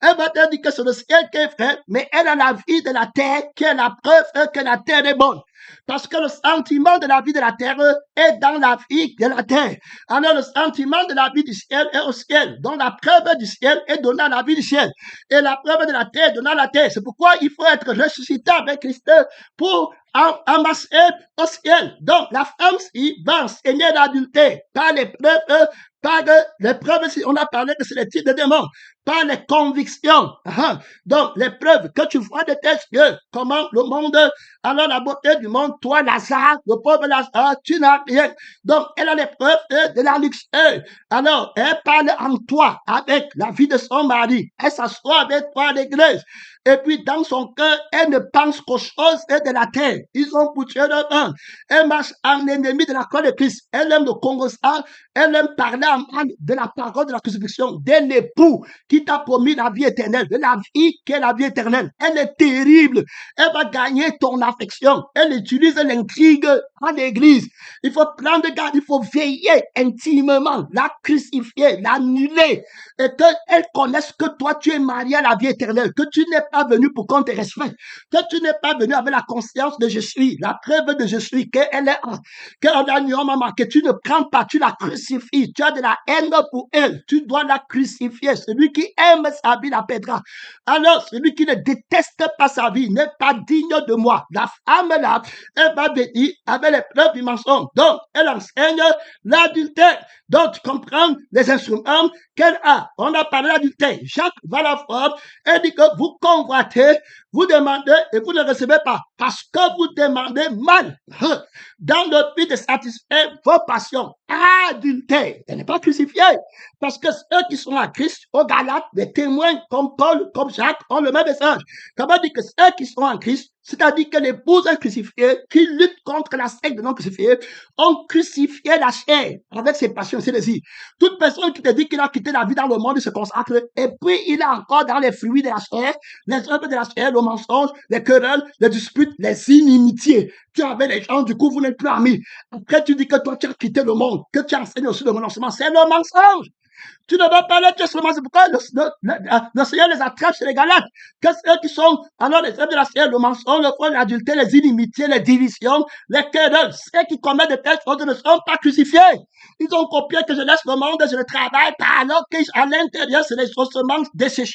elle va te dire que c'est le ciel qui est vrai, mais elle a la vie de la terre qui est la preuve que la terre est bonne. Parce que le sentiment de la vie de la terre est dans la vie de la terre. Alors le sentiment de la vie du ciel est au ciel. Donc la preuve du ciel est donnée à la vie du ciel. Et la preuve de la terre est donnée à la terre. C'est pourquoi il faut être ressuscité avec Christ pour amasser au ciel. Donc la femme si va enseigner l'adultère par les preuves, par les preuves, si on a parlé que c'est les titres de démons, par les convictions. Donc, les preuves que tu vois de tes yeux, comment le monde, alors la beauté du monde, toi, Lazare, le pauvre Lazare, tu n'as rien. Donc, elle a les preuves de la luxure. Alors, elle parle en toi, avec la vie de son mari. Elle s'assoit avec toi à l'église. Et puis, dans son cœur, elle ne pense qu'aux choses de la terre. Ils ont poussé leur main. Elle marche en ennemi de la croix de Christ. Elle aime le Congo, elle aime parler en mal de la parole de la crucifixion, de l'époux qui t'a promis la vie éternelle, de la vie qui est la vie éternelle. Elle est terrible. Elle va gagner ton affection. Elle utilise l'intrigue en l'église. Il faut prendre garde, il faut veiller intimement, la crucifier, l'annuler, et qu'elle connaisse que toi, tu es marié à la vie éternelle, que tu n'es pas venu pour qu'on te respecte, que tu n'es pas venu avec la conscience de je suis, la preuve de je suis, qu'elle est, qu'elle a maman, que tu ne prends pas, tu la crucifies, tu as de la haine pour elle, tu dois la crucifier. Celui qui aime sa vie la perdra. Alors, celui qui ne déteste pas sa vie n'est pas digne de moi. La femme là, elle va venir avec les preuves du mensonge. Donc, elle enseigne l'adultère. Donc, tu comprends les instruments qu'elle a. On a parlé d'adultère. Jacques va la voir et dit que vous convoitez, vous demandez et vous ne recevez pas parce que vous demandez mal dans le but de satisfaire vos passions. Adultère. Elle n'est pas crucifiée parce que ceux qui sont à Christ, aux Galates, des témoins comme Paul, comme Jacques, ont le même message. Comment dire que ceux qui sont en Christ, c'est-à-dire que l'épouse est crucifiée, qui lutte contre la secte de non crucifiés, ont crucifié la chair avec ses passions et ses désirs. Toute personne qui te dit qu'il a quitté la vie dans le monde, il se consacre, et puis il est encore dans les fruits de la chair, les œuvres de la chair, le mensonge, les querelles, les disputes, les inimitiés. Tu avais les gens, du coup, vous n'êtes plus amis. Après, tu dis que toi, tu as quitté le monde, que tu enseignes aussi le renoncement. C'est le mensonge. Tu ne vas pas aller seulement, c'est pourquoi le Seigneur les attrape chez les Galates. Que ceux qui sont, alors les œuvres de la chair, le mensonge, le faux, l'adultère, les inimitiés, les divisions, les querelles, ceux qui commettent de telles choses ne sont pas crucifiés. Ils ont copié que je laisse le monde, je ne travaille pas, alors qu'à l'intérieur, c'est les ossements desséchés.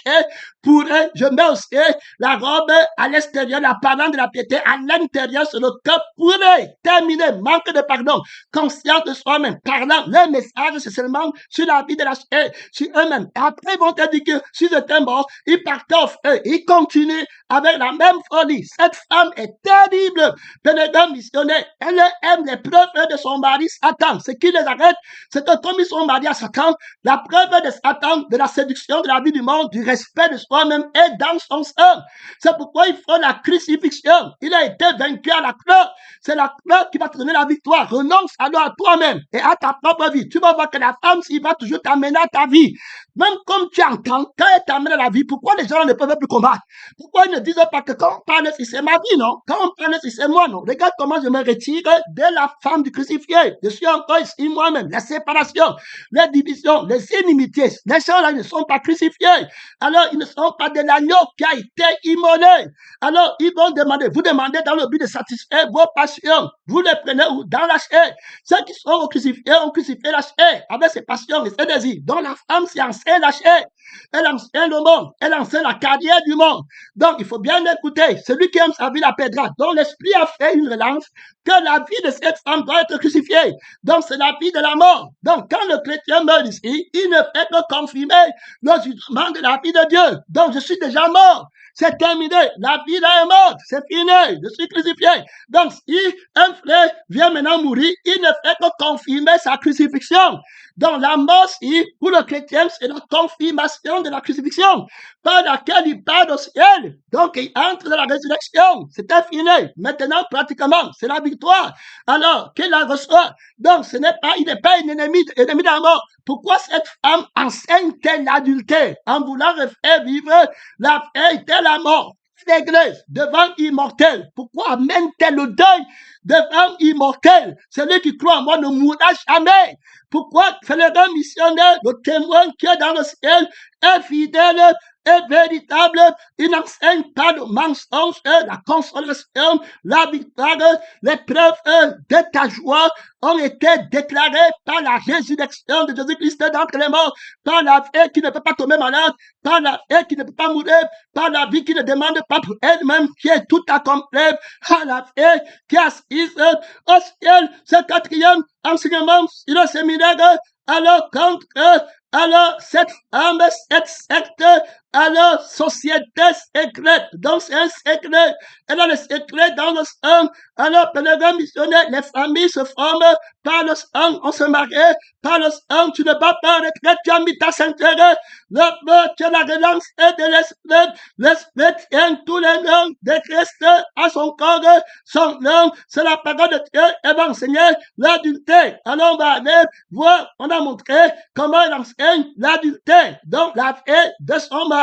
Pour eux, je mets aussi la robe à l'extérieur, la parole de la piété, à l'intérieur, c'est le cœur pour eux. Terminé, manque de pardon, conscience de soi-même, parlant, le message, c'est seulement sur la vie de la chair sur eux-mêmes. Et après, ils vont te dire que si j'étais mort, ils partaient au feu. Ils continuent avec la même folie. Cette femme est terrible. Pénédant missionnaire, elle aime les preuves de son mari Satan. Ce qui les arrête, c'est que comme ils sont mariés à Satan, la preuve de Satan, de la séduction, de la vie du monde, du respect de soi-même est dans son sein. C'est pourquoi il faut la crucifixion. Il a été vaincu à la croix. C'est la croix qui va te donner la victoire. Renonce alors à toi-même et à ta propre vie. Tu vas voir que la femme, il va toujours t'amener à ta vie. Même comme tu entends, quand elle t'amène à la vie, pourquoi les gens ne peuvent plus combattre? Pourquoi ils ne disent pas que quand on parle si c'est ma vie, non? Quand on parle si c'est moi, non? Regarde comment je me retire de la femme du crucifié. Je suis encore ici moi-même. La séparation, les divisions, les inimitiés. Les gens-là ne sont pas crucifiés. Alors, ils ne sont pas de l'agneau qui a été immolé. Alors, ils vont demander, vous demandez dans le but de satisfaire vos passions. Vous les prenez dans la chair. Ceux qui sont crucifiés ont crucifié la chair avec ses passions et ses désirs. Donc, la femme s'y enseigne la chair. Elle enseigne le monde. Elle enseigne la carrière du monde. Donc, il faut bien écouter. Celui qui aime sa vie la perdra. Donc, l'Esprit a fait une relance que la vie de cette femme doit être crucifiée. Donc, c'est la vie de la mort. Donc, quand le chrétien meurt ici, il ne fait que confirmer le jugement de la vie de Dieu. Donc, je suis déjà mort. C'est terminé. La vie là est morte. C'est fini. Je suis crucifié. Donc, si un frère vient maintenant mourir, il ne fait que confirmer sa crucifixion. Donc, la mort, pour le chrétien, c'est la confirmation de la crucifixion, par laquelle il part au ciel. Donc, il entre dans la résurrection. C'était fini. Maintenant, pratiquement, c'est la victoire. Alors, qu'il la reçoit. Donc, il n'est pas un ennemi de la mort. Pourquoi cette femme enseigne-t-elle l'adultère en voulant faire vivre la vérité la mort? L'église devant immortel. Pourquoi amène-t-elle le deuil devant immortel? Celui qui croit en moi ne mourra jamais. Pourquoi le missionnaire, le témoin qui est dans le ciel, est fidèle, est véritable, il n'enseigne pas de mensonge, la consolation, la victoire, les preuves de ta joie ont été déclarées par la résurrection de Jésus-Christ d'entre les morts, par la vie qui ne peut pas tomber malade, par la vie qui ne peut pas mourir, par la vie qui ne demande pas pour elle-même, qui est tout accomplie, par la vie qui est assise au ciel. Ce quatrième enseignement sur le séminaire, alors cette femme, cette secte, alors société secrète, donc c'est un secret, elle a le secret dans le sang, alors pèlerin missionnaire, les familles se forment par le sang, on se marie, par le sang, tu ne vas pas en retraite, tu as mis ta ceinture, tu as la relance de l'esprit tient tous les noms de Christ à son corps, son nom, c'est la parole de Dieu, elle va enseigner l'adultère. Alors on va aller voir, on a montré comment elle enseigne l'adultère, donc la vie de son mari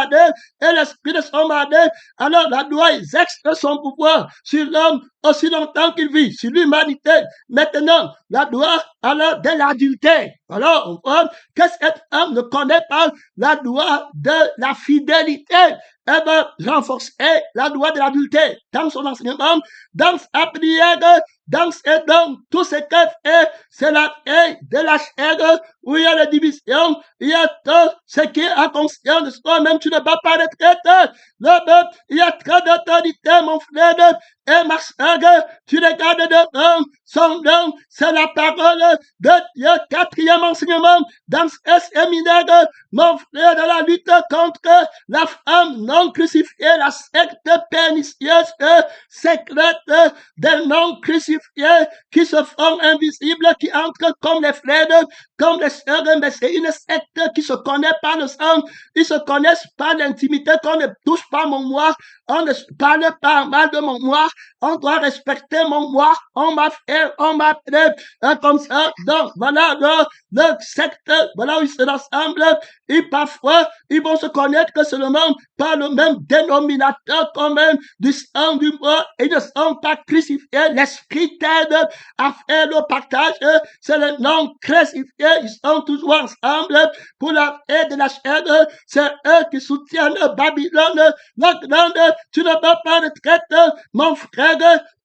et l'esprit de son mari. Alors la loi exerce son pouvoir sur l'homme aussi longtemps qu'il vit, sur l'humanité. Maintenant, la loi alors de l'adultère. Alors on voit que cette femme ne connaît pas la loi de la fidélité. Elle va renforcer la loi de l'adultère dans son enseignement, dans sa prière, dans ses dons. Tout ce qu'elle fait, c'est la paix de la chair, où il y a la division, il y a tout ce qui est inconscient de soi-même. Tu ne vas pas retraite. Il y a trop d'autorité, mon frère, et ma soeur, tu regardes devant son nom, c'est la parole de Dieu. Quatrième enseignement, dans ce séminaire, mon frère, dans la lutte contre la femme non crucifiée, la secte pernicieuse, secrète des non crucifiés qui se font invisibles, qui entrent comme les frères, comme les sœurs, mais c'est une secte qui se connaît par le sang, ils se connaissent par l'intimité, qu'on ne touche pas mon moi, on ne parle pas mal de mon moi, on doit respecter mon moi, on m'a fait, on m'a fait, comme ça. Donc, voilà, le secte, voilà où ils se rassemblent, et parfois, ils vont se connaître que seulement par le même dénominateur commun du sang du bois, et ils ne sont pas crucifiés. L'esprit t'aide à faire le partage, c'est le non crucifié, ils sont toujours ensemble pour la paix de la chair, c'est eux qui soutiennent Babylone, la grande. Tu ne vas pas retraite, mon frère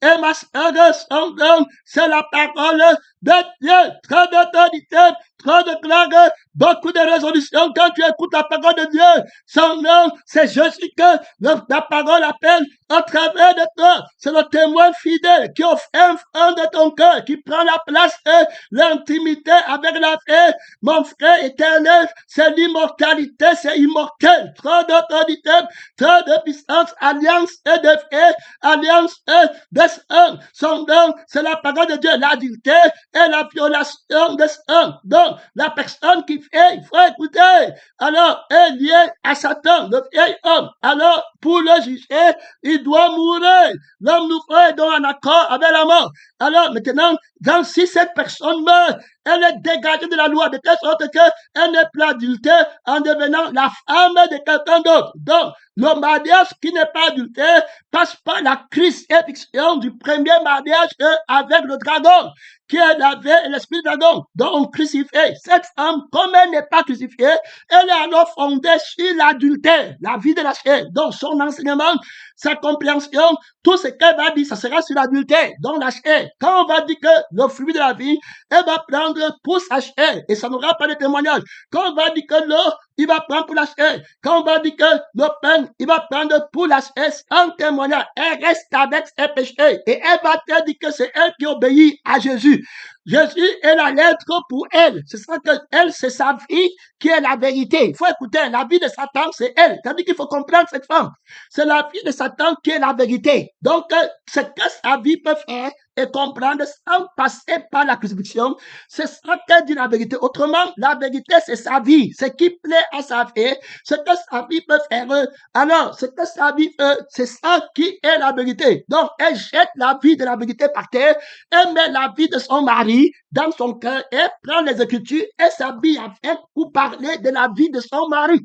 et ma soeur, son nom, c'est la parole de Dieu, trop d'autorité, trop de claques, beaucoup de résolutions quand tu écoutes la parole de Dieu. Son nom, c'est Jésus que la parole appelle à travers de toi. C'est le témoin fidèle qui offre un de ton cœur, qui prend la place et l'intimité avec la paix. Mon frère éternel, c'est l'immortalité, c'est immortel. Trop d'autorité, trop de puissance, alliance et de paix, alliance et d'espérance. Son nom, c'est la parole de Dieu, l'adultère et la violation d'espérance. Donc, la personne qui fait, il faut écouter. Alors, est liée à Satan, le vieil homme. Alors, pour le juger, il doit mourir. L'homme nouveau est donc en accord avec la mort. Alors, maintenant, si cette personne meurt, elle est dégagée de la loi, de telle sorte qu'elle n'est plus adultère en devenant la femme de quelqu'un d'autre. Donc, le mariage qui n'est pas adultère passe par la crucifixion du premier mariage avec le dragon, qui est la vie et l'esprit du dragon. Donc, on crucifie cette femme, comme elle n'est pas crucifiée, elle est alors fondée sur l'adultère, la vie de la chair. Donc, son enseignement, sa compréhension, tout ce qu'elle va dire, ça sera sur l'adultère, donc la chair. Quand on va dire que le fruit de la vie, elle va prendre pour sa chair, et ça n'aura pas de témoignage. Quand on va dire que l'eau, il va prendre pour la chair. Quand on va dire que le pain, il va prendre pour la chair sans témoignage. Elle reste avec ses péchés, et elle va te dire que c'est elle qui obéit à Jésus. Jésus est la lettre pour elle. C'est ça que elle, c'est sa vie qui est la vérité. Il faut écouter, la vie de Satan, c'est elle. C'est-à-dire qu'il faut comprendre cette femme. C'est la vie de Satan qui est la vérité. Donc, ce que sa vie peut faire et comprendre sans passer par la crucifixion, c'est ça qu'elle dit la vérité. Autrement, la vérité, c'est sa vie. Ce qui plaît à sa vie, ce que sa vie peut faire. Alors, ce que sa vie fait, c'est ça qui est la vérité. Donc, elle jette la vie de la vérité par terre, elle met la vie de son mari dans son cœur, elle prend les Écritures et s'habille avec pour parler de la vie de son mari.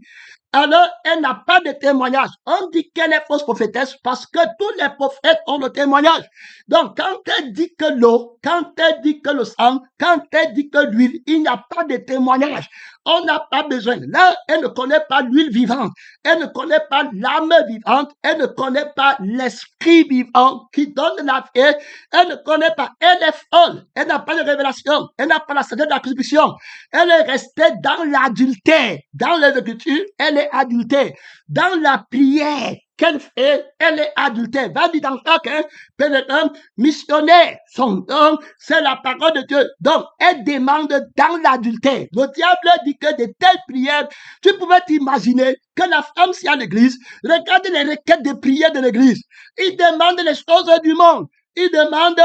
Alors, elle n'a pas de témoignage. On dit qu'elle est fausse prophétesse parce que tous les prophètes ont le témoignage. Donc, quand elle dit que l'eau, quand elle dit que le sang, quand elle dit que l'huile, il n'y a pas de témoignage. On n'a pas besoin. Là, elle ne connaît pas l'huile vivante. Elle ne connaît pas l'âme vivante. Elle ne connaît pas l'esprit vivant qui donne la vie. Elle ne connaît pas. Elle est folle. Elle n'a pas de révélation. Elle n'a pas la sagesse de la crucifixion. Elle est restée dans l'adultère. Dans les Écritures, elle est adultère. Dans la prière qu'elle fait, elle est adultère. Va dire dans ça qu'un pénétrant missionnaire, son nom, c'est la parole de Dieu. Donc, elle demande dans l'adultère. Le diable dit que de telles prières, tu pouvais t'imaginer que la femme, si à l'église, regarde les requêtes de prière de l'église. Il demande les choses du monde. Il demande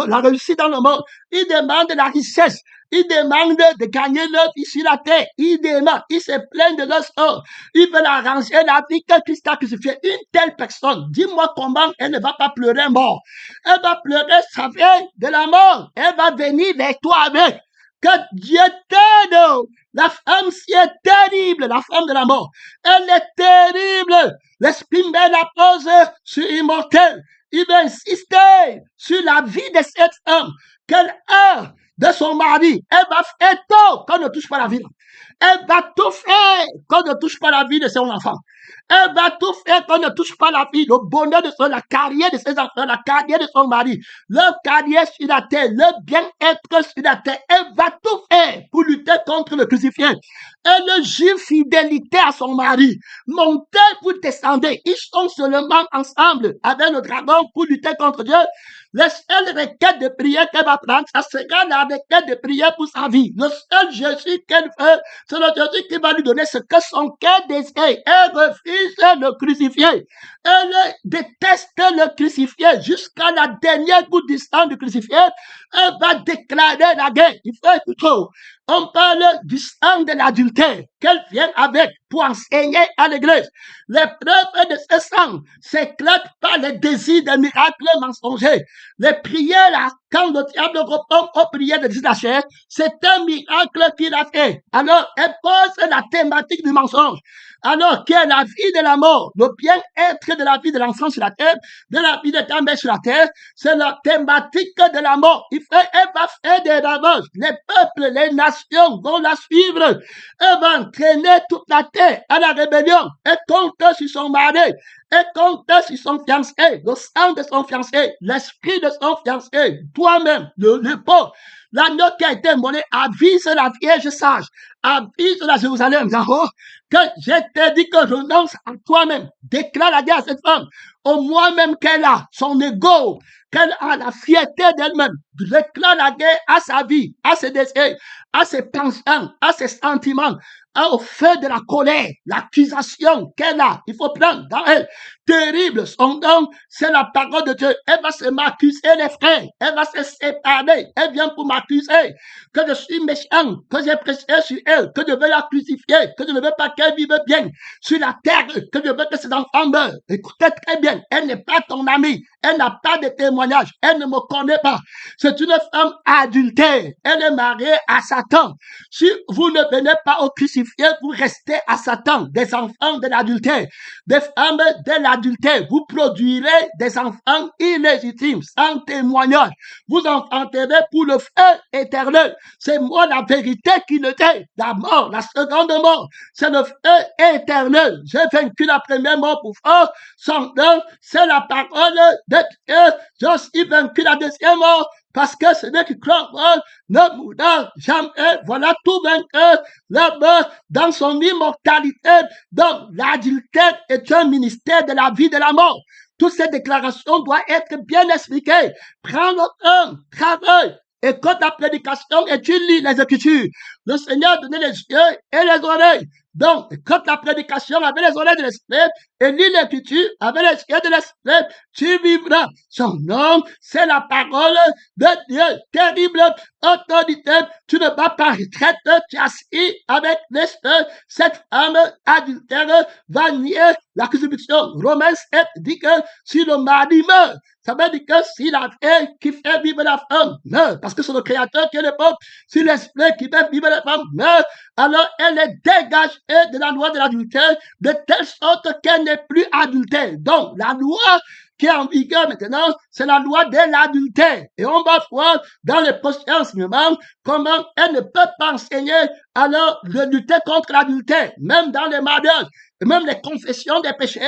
la réussite dans le monde. Il demande la richesse. Il demande de gagner leur vie sur la terre. Il demande, il se plaint de leur sort. Il veut arranger la vie que Christ a crucifiée. Une telle personne, dis-moi comment elle ne va pas pleurer mort. Elle va pleurer sa veille de la mort. Elle va venir vers toi avec. Que Dieu t'aide. La femme, si est terrible, la femme de la mort. Elle est terrible. L'esprit met la pose sur immortel. Il va insister sur la vie de cette femme. Qu'elle a de son mari. Elle va faire tout qu'on ne touche pas la vie. Elle va tout faire qu'on ne touche pas la vie de son enfant. Elle va tout faire qu'on ne touche pas la vie, le bonheur de la carrière de ses enfants, la carrière de son mari, leur carrière sur la terre, leur bien-être sur la terre. Elle va tout faire pour lutter contre le crucifié. Elle jure fidélité à son mari. Montez pour descendre. Ils sont seulement ensemble avec le dragon pour lutter contre Dieu. La seule requête de prière qu'elle va prendre, ça sera la requête de prière pour sa vie. Le seul Jésus qu'elle veut, c'est le Jésus qui va lui donner ce que son cœur désire. Elle refuse le crucifié. Elle déteste le crucifié jusqu'à la dernière goutte du sang du crucifié. Elle va déclarer la guerre. Il faut écouter. On parle du sang de l'adultère qu'elle vient avec pour enseigner à l'église. Les preuves de ce sang s'éclatent par les désirs des miracles mensongers. Les prières, là, quand le diable répond aux prières de la chair, c'est un miracle qu'il a fait. Alors, elle pose la thématique du mensonge. Alors, qui est la vie de la mort, le bien-être de la vie de l'enfant sur la terre, de la vie de ta mère sur la terre, c'est la thématique de la mort. Elle va faire des ravages. Les peuples, les nations, générations vont la suivre. Elle va entraîner toute la terre à la rébellion. Elle compte sur son mari. Elle compte sur son fiancé, le sang de son fiancé, l'esprit de son fiancé, toi-même, le pauvre. L'agneau qui a été immolé avise la Vierge sage, avise la Jérusalem, que je t'ai dit que je renonce à toi-même. Déclare la guerre à cette femme. Au moi-même qu'elle a, son ego, qu'elle a la fierté d'elle-même. Déclare la guerre à sa vie, à ses désirs, à ses pensées, à ses sentiments, au feu de la colère, l'accusation qu'elle a. Il faut prendre dans elle. Terrible, son nom, c'est la parole de Dieu. Elle va se m'accuser, les frères. Elle va se séparer. Elle vient pour m'accuser que je suis méchant, que j'ai prêché sur elle, que je veux la crucifier, que je ne veux pas qu'elle vive bien sur la terre, que je veux que ses enfants meurent. Écoutez très bien, elle n'est pas ton amie. Elle n'a pas de témoignage. Elle ne me connaît pas. C'est une femme adultère. Elle est mariée à Satan. Si vous ne venez pas au crucifié, vous restez à Satan. Des enfants de l'adultère. Des femmes de l'adultère. Vous produirez des enfants illégitimes, sans témoignage. Vous enfanterez pour le feu éternel. C'est moi la vérité qui le dit. La mort, la seconde mort, c'est le feu éternel. J'ai vaincu la première mort pour fort. Son nom, c'est la parole de Dieu. J'ai aussi vaincu la deuxième mort. Parce que celui qui croit ne mourra jamais. Voilà tout vainqueur là-bas dans son immortalité. Donc, l'adultère est un ministère de la vie et de la mort. Toutes ces déclarations doivent être bien expliquées. Prends le temps, travaille. Écoute la prédication et tu lis les Écritures. Le Seigneur a donné les yeux et les oreilles. Donc, écoute la prédication avec les oreilles de l'Esprit et lis l'Écriture avec les yeux de l'Esprit. Tu vivras. Son nom, c'est la parole de Dieu. Terrible autorité. Tu ne vas pas retraite. Tu es assis avec l'Esprit. Cette femme adultère va nier la crucifixion. Romains 7 dit que si le mari meurt, ça veut dire que si la femme qui fait vivre la femme meurt, parce que c'est le Créateur qui est le peuple, si l'esprit qui fait vivre la femme meurt, alors elle est dégagée de la loi de l'adultère, de telle sorte qu'elle n'est plus adultère. Donc, la loi qui est en vigueur maintenant, c'est la loi de l'adultère. Et on va voir dans les prochains enseignements comment elle ne peut pas enseigner alors de lutter contre l'adultère, même dans les mariages. Et même les confessions des péchés,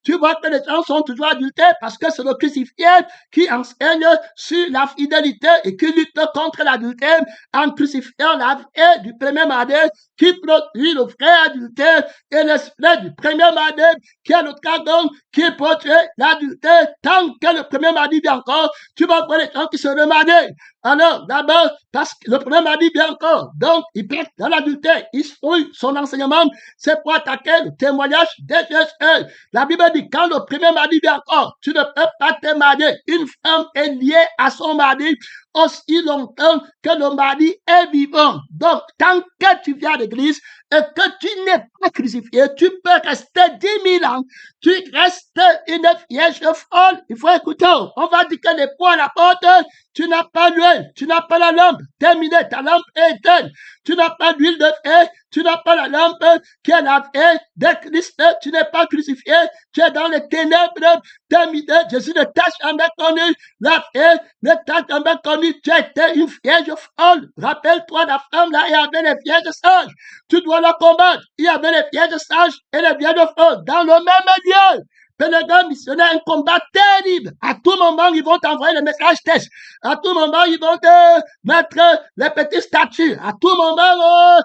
tu vois que les gens sont toujours adultères parce que c'est le crucifié qui enseigne sur la fidélité et qui lutte contre l'adultère en crucifiant la vie du premier mariage qui produit le vrai adultère et l'esprit du premier mariage qui est le dragon qui produit l'adultère. Tant que le premier mariage vient encore, tu vas voir les gens qui se remarient. Alors, d'abord, parce que le premier mari vient encore, donc il perd dans l'adultère, il fouille son enseignement, c'est pour attaquer le témoignage de Jésus. La Bible dit, quand le premier mari vient encore, tu ne peux pas te marier. Une femme est liée à son mari aussi longtemps que le mari est vivant. Donc, tant que tu viens à l'église et que tu n'es pas crucifié, tu peux rester 10 000 ans. Tu restes une vierge folle. Il faut écouter. On va dire que les points à la porte, tu n'as pas l'huile, tu n'as pas la lampe. Terminé, ta lampe est éteinte. Tu n'as pas d'huile de feu, tu n'as pas la lampe qui est la fée de Christ. Tu n'es pas crucifié, tu es dans les ténèbres. Terminé, Jésus ne t'a jamais connu. La fée ne t'a jamais connu. Tu étais une vierge folle. Rappelle-toi, la femme là, il y avait les vierges sages. Tu dois la combattre. Il y avait les vierges sages et les vierges folles dans le même lieu. Pèlerin missionnaire, un combat terrible. À tout moment, ils vont t'envoyer le message test. À tout moment, ils vont te mettre les petits statuts. À tout moment,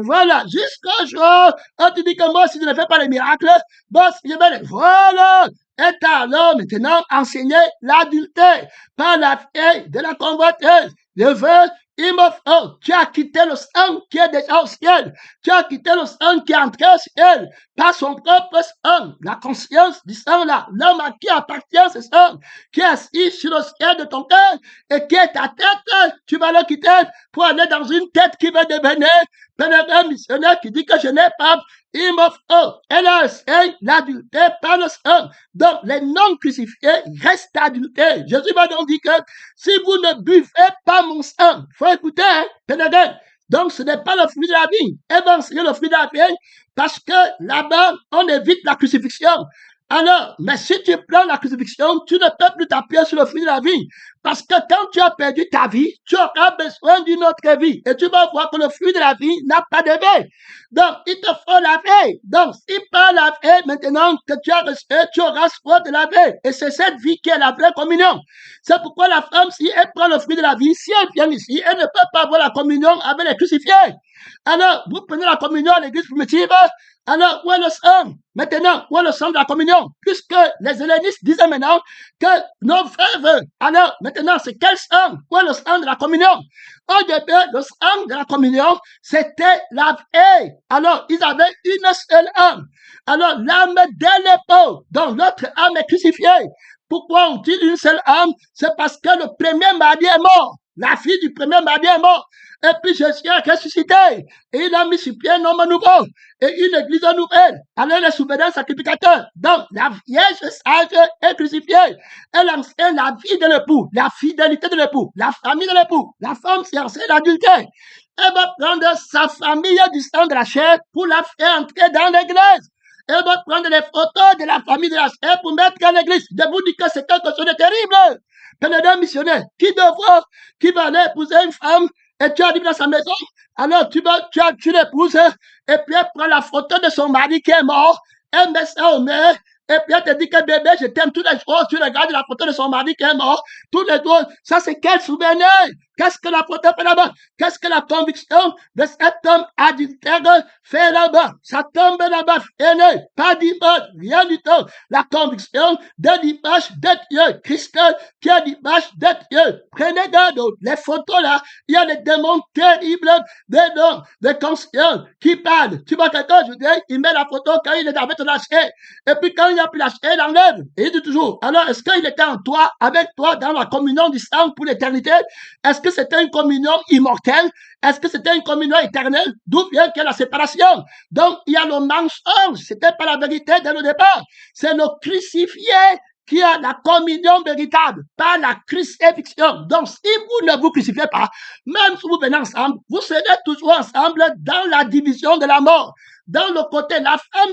voilà, jusqu'au jour, tu dis que moi, si je ne fais pas les miracles, bon, je vais les, voilà. Et alors, maintenant, enseigner l'adultère par la fille de la convoiteuse. Je veux, il me faut, tu as quitté le sang qui est déjà au ciel. Tu as quitté le sang qui est entré au ciel par son propre sang. La conscience du sang là, l'homme à qui appartient ce sang, qui est assis sur le ciel de ton cœur et qui est ta tête, tu vas le quitter pour aller dans une tête qui va devenir pèlerin missionnaire qui dit que je n'ai pas. Il me faut. Elle enseigne l'adultère par le sang. Donc, les non-crucifiés restent adultères. Jésus va donc dire que si vous ne buvez pas mon sang, il faut écouter, pèlerin. Donc, ce n'est pas le fruit de la vie. Elle va enseigner le fruit de la vie parce que là-bas, on évite la crucifixion. Alors, mais si tu prends la crucifixion, tu ne peux plus t'appuyer sur le fruit de la vie. Parce que quand tu as perdu ta vie, tu auras besoin d'une autre vie. Et tu vas voir que le fruit de la vie n'a pas de vie. Donc, il te faut la vie. Donc, si par la vie, maintenant que tu as reçu, tu auras soin de la vie. Et c'est cette vie qui est la vraie communion. C'est pourquoi la femme, si elle prend le fruit de la vie, si elle vient ici, elle ne peut pas avoir la communion avec les crucifiés. Alors, vous prenez la communion à l'église primitive. Alors, où est le sang? Maintenant, où est le sang de la communion? Puisque les hellénistes disaient maintenant que nos frères, alors, maintenant, c'est quel sang? Où est le sang de la communion? Au début, le sang de la communion, c'était la vie. Alors, ils avaient une seule âme. Alors, l'âme de l'époque, dont l'autre âme est crucifiée. Pourquoi on dit une seule âme? C'est parce que le premier mari est mort. La fille du premier mari est mort. Et puis Jésus a ressuscité. Et il a mis sur pied un homme nouveau. Et une église nouvelle. Alors il est souverain sacrificateur. Donc la Vierge sage est crucifiée. Elle enseigne la vie de l'époux, la fidélité de l'époux, la famille de l'époux. La femme s'y enseigne l'adultère. Elle va prendre sa famille du sang de la chair pour la faire entrer dans l'église. Elle va prendre les photos de la famille de la chair pour mettre dans l'église. Je vous dis que c'est quelque chose de terrible. Pénédé missionnaire, qui va aller épouser une femme et tu arrives dans sa maison, alors tu l'épouses et puis elle prend la photo de son mari qui est mort, elle met ça au nez et puis elle te dit que bébé, je t'aime tous les jours, tu regardes la photo de son mari qui est mort, tous les jours, ça c'est quel souvenir? Qu'est-ce que la photo fait là-bas? Qu'est-ce que la conviction de cet homme adultère fait là-bas? Ça tombe là-bas, pas d'image, rien du tout. La conviction de l'image de Dieu, Christ qui est l'image de Dieu. Prenez garde, les photos là, il y a des démons terribles, des dons, des consciences qui parlent. Tu vois quelqu'un, je dis, il met la photo quand il est avec ton lâcher. Et puis quand il n'y a plus lâcher, il enlève. Et il dit toujours, alors est-ce qu'il était en toi, avec toi, dans la communion du sang pour l'éternité? Est-ce que c'était une communion immortelle? Est-ce que c'était une communion éternelle? D'où vient la séparation? Donc, il y a le mensonge. C'était pas la vérité dès le départ. C'est le crucifié qui a la communion véritable, pas la crucifixion. Donc, si vous ne vous crucifiez pas, même si vous venez ensemble, vous serez toujours ensemble dans la division de la mort. Dans le côté, la femme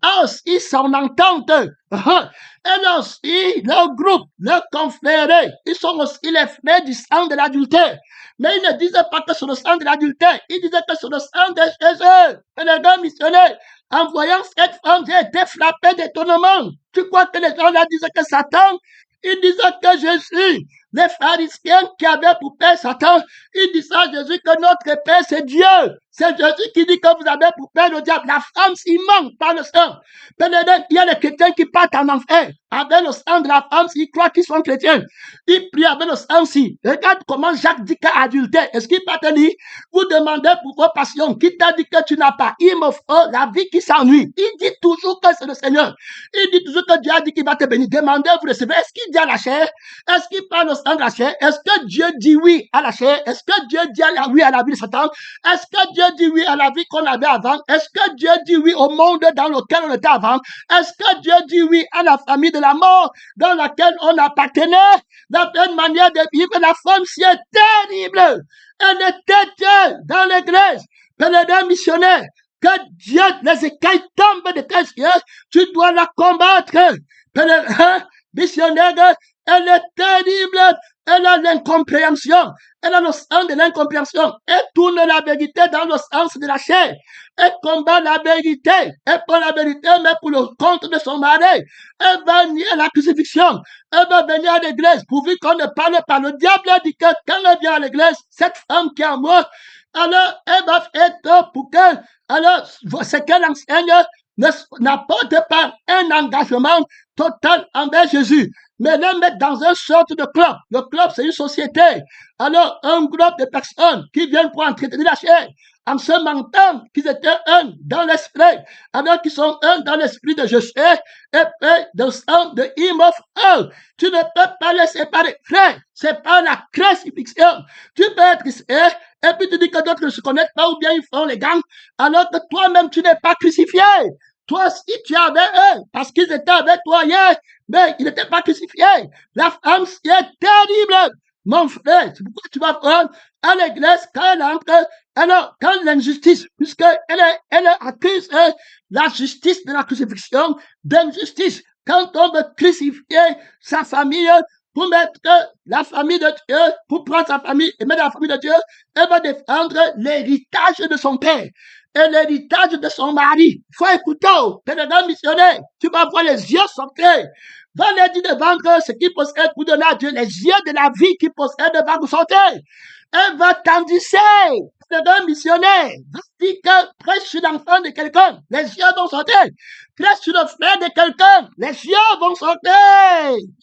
a aussi son entente. Elle a aussi leur groupe, leur confrères. Ils sont aussi les frères du sang de l'adultère. Mais ils ne disaient pas que c'est le sang de l'adultère. Ils disaient que c'est le sang de Jésus. Et les gars missionnaires, en voyant cette femme, j'ai été frappé d'étonnement. Tu crois que les gens là disaient que Satan? Ils disaient que Jésus, les pharisiens qui avaient pour père Satan, ils disaient à Jésus que notre père c'est Dieu. C'est Jésus qui dit que vous avez pour père le diable. La femme s'y manque par le sang. Il y a les chrétiens qui partent en enfer avec le sang de la femme s'ils croient qu'ils sont chrétiens. Ils prient avec le sang si. Regarde comment Jacques dit qu'adultère. Est-ce qu'il peut te dire, vous demandez pour vos passions, qui t'a dit que tu n'as pas? Il me faut la vie qui s'ennuie. Il dit toujours que c'est le Seigneur. Il dit toujours que Dieu a dit qu'il va te bénir. Demandez, vous recevez. Est-ce qu'il dit à la chair? Est-ce qu'il parle au sang de la chair? Est-ce que Dieu dit oui à la chair? Est-ce que Dieu dit oui à la vie de Satan? Est-ce que Dieu dit oui à la vie qu'on avait avant? Est-ce que Dieu dit oui au monde dans lequel on était avant? Est-ce que Dieu dit oui à la famille de la mort dans laquelle on appartenait? La pleine manière de vivre, la femme, si est terrible. Elle était dans l'église. Pénédé missionnaire. Que Dieu, les écailles tombent de tes yeux. Tu dois la combattre. Pénédé missionnaire. Elle est terrible. Elle a l'incompréhension. Elle a le sens de l'incompréhension. Elle tourne la vérité dans le sens de la chair. Elle combat la vérité. Elle prend la vérité, mais pour le compte de son mari. Elle va nier la crucifixion. Elle va venir à l'église, pourvu qu'on ne parle pas. Le diable a dit que quand elle vient à l'église, cette femme qui est en moi, alors elle va être pour qu'elle, alors, ce qu'elle enseigne n'apporte pas un engagement total envers Jésus, mais les mettre dans une sorte de club. Le club, c'est une société. Alors, un groupe de personnes qui viennent pour entretenir la chair, en se mentant qu'ils étaient un dans l'esprit, alors qu'ils sont un dans l'esprit de Jésus, et puis de sang de Imofal. Tu ne peux pas les séparer. Frère, c'est pas la crucifixion. Tu peux être ici, et puis tu dis que d'autres ne se connaissent pas ou bien ils font les gangs, alors que toi-même tu n'es pas crucifié. Toi, si tu es avec eux, parce qu'ils étaient avec toi hier, mais ils n'étaient pas crucifiés. La femme, c'est terrible. Mon frère, c'est pourquoi tu vas prendre à l'église quand elle entre, alors, quand l'injustice, puisqu'elle accuse la justice de la crucifixion d'injustice. quand on veut crucifier sa famille, pour mettre la famille de Dieu, pour prendre sa famille et mettre la famille de Dieu, elle va défendre l'héritage de son père et l'héritage de son mari. Il faut écouter, t'es le grand missionnaire, tu vas voir les yeux sortir. Va leur dire de vendre ce qu'ils possèdent pour donner à Dieu, les yeux de la vie qu'ils possèdent va vous sortir. Elle va t'endisser, le grand missionnaire. Va dire que prêche sur l'enfant de quelqu'un, les yeux vont sortir. Prêche sur le frère de quelqu'un, les yeux vont sortir.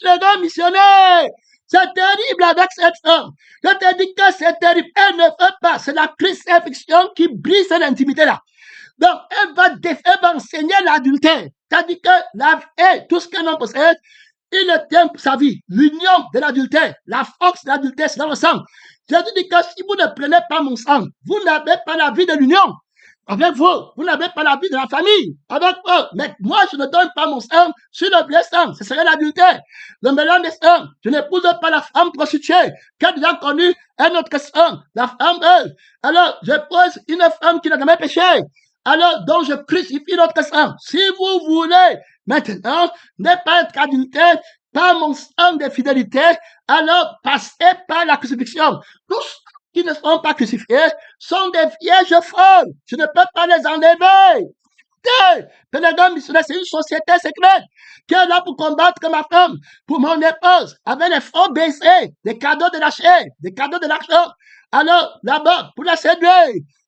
Le grand missionnaire. C'est terrible avec cette femme. Je te dis que c'est terrible. Elle ne veut pas. C'est la crucifixion qui brise cette intimité-là. Donc, elle va enseigner l'adultère. C'est-à-dire que tout ce qu'un homme possède, il le tient pour sa vie. L'union de l'adultère, la force de l'adultère, c'est dans le sang. Jésus dit que si vous ne prenez pas mon sang, vous n'avez pas la vie de l'union. Avec vous n'avez pas la vie de la famille. Avec vous, mais moi, je ne donne pas mon sang sur le blé sang. Ce serait l'adultère. Le mélange des sangs. Je n'épouse pas la femme prostituée qui a déjà connu un autre sang. La femme, alors, j'épouse une femme qui n'a jamais péché. Alors, donc, je crucifie notre sang. Si vous voulez, maintenant, ne pas être adultère par mon sang de fidélité, alors passez par la crucifixion. Tous qui ne sont pas crucifiés sont des vierges folles. Je ne peux pas les enlever. Pélégon missionnaire, c'est une société secrète qui est là pour combattre ma femme, pour mon épouse, avec les faux baisers, des cadeaux de la chair, des cadeaux de l'argent. Alors, là-bas, pour la séduire,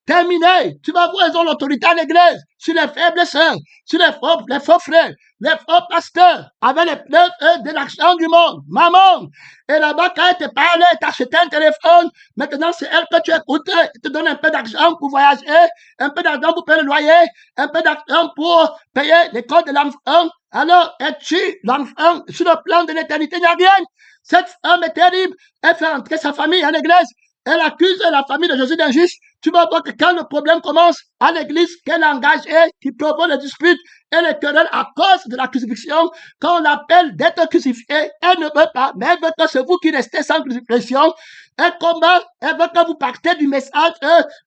terminé, tu vas voir, ils ont l'autorité à l'église, sur les faibles sœurs, sur les faux frères, les faux pasteurs, avec les preuves de l'argent du monde, maman. Et là-bas, quand elle te parle, elle t'achète un téléphone, maintenant c'est elle que tu écoutes, elle te donne un peu d'argent pour voyager, un peu d'argent pour payer le loyer, un peu d'argent pour payer l'école de l'enfant. Alors, elle tue l'enfant sur le plan de l'éternité, il n'y a rien. Cette femme est terrible, elle fait entrer sa famille à l'église. Elle accuse la famille de Jésus d'injuste. Tu vas voir que quand le problème commence à l'église, qu'elle engage et qui provoque les disputes et les querelles à cause de la crucifixion, quand on l'appelle d'être crucifié, elle ne veut pas, mais elle veut que c'est vous qui restez sans crucifixion. Elle combat, elle veut que vous partez du message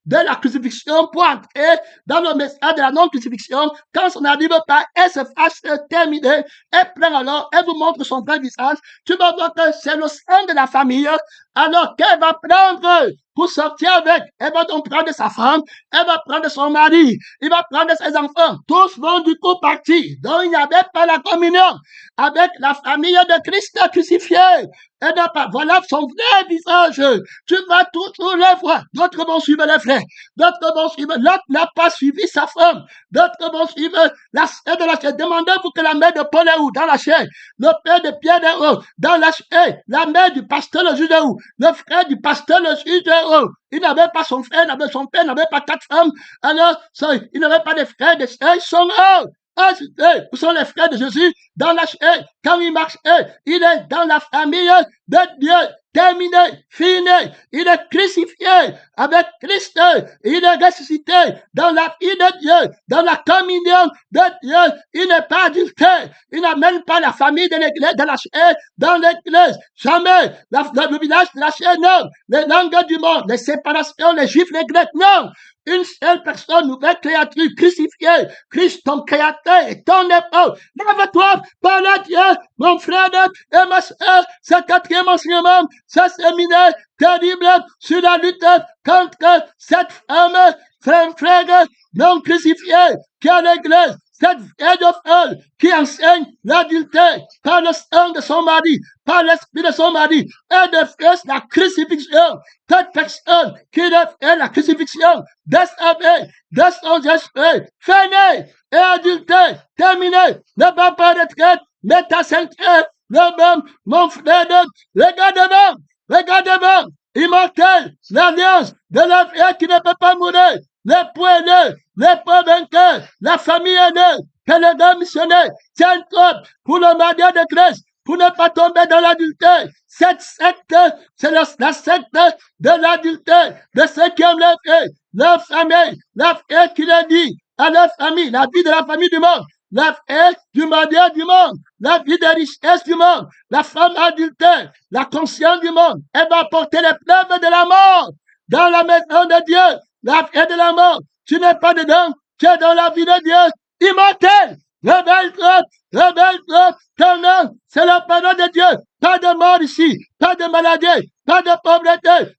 de la crucifixion pour entrer dans le message de la non-crucifixion. Quand ça n'arrive pas, elle se fasse terminer. Elle prend alors, elle vous montre son vrai visage. Tu vas voir que c'est le sein de la famille. Alors qu'elle va prendre pour sortir avec, elle va donc prendre sa femme, elle va prendre son mari, il va prendre ses enfants. Tous vont du coup partir. Donc il n'y avait pas la communion avec la famille de Christ crucifié. Elle n'a pas, voilà son vrai visage. Tu vas toujours les voir. D'autres vont suivre les frères. D'autres vont suivre. L'autre n'a pas suivi sa femme. D'autres vont suivre la sœur de la chair. Demandez-vous que la mère de Paul est où? Dans la chair. Le père de Pierre est où? Dans la chair. La mère du pasteur le juge est où? Le frère du pasteur le juge est où? Il n'avait pas son frère, son père n'avait pas 4 femmes. Alors, il n'avait pas de frères, de sœurs. Ils sont là. Où sont les frères de Jésus? Dans la chair, quand il marche, il est dans la famille de Dieu. Terminé, fini, il est crucifié avec Christ, il est ressuscité dans la vie de Dieu, dans la communion de Dieu. Il n'est pas adultère, il n'amène pas la famille de l'église, de la chair, dans l'église. Jamais le village de la chair, non. Les langues du monde, les séparations, les juifs, les grecs, non. Une seule personne, nouvelle créature, crucifiée. Christ, ton créateur et ton époux. Lève-toi, parle à Dieu, mon frère et ma soeur. Ce 4e enseignement, ce séminaire terrible sur la lutte contre cette femme, frère non crucifiée qui est à l'église. Cette vieille folle qui enseigne l'adultère par le sang de son mari, par l'esprit de son mari, et de faire la crucifixion. Cette personne qui fait la crucifixion de sa vie, de son esprit, fini et adultère, terminé, ne va pas retraite, mais ta ceinture, le même, mon frère, regarde-moi, immortel, l'alliance de la vie qui ne peut pas mourir. Les poigneux, les pauvres vainqueurs, la famille aînée, pèlerin missionnaire, tiens-toi pour le mariage de Christ, pour ne pas tomber dans l'adultère. Cette secte, c'est la secte de l'adultère, de ceux qui aiment leur famille, la vie qui leur dit à leur famille, la vie de la famille du monde, la vie du mariage du monde, la vie des richesses du monde, la femme adultère, la conscience du monde. Elle va porter les pleurs de la mort dans la maison de Dieu. La vie de la mort, tu n'es pas dedans, tu es dans la vie de Dieu, immortel. Réveille-toi, révèle-toi toi-même. C'est la parole de Dieu. Pas de mort ici, pas de maladie, pas de pauvreté.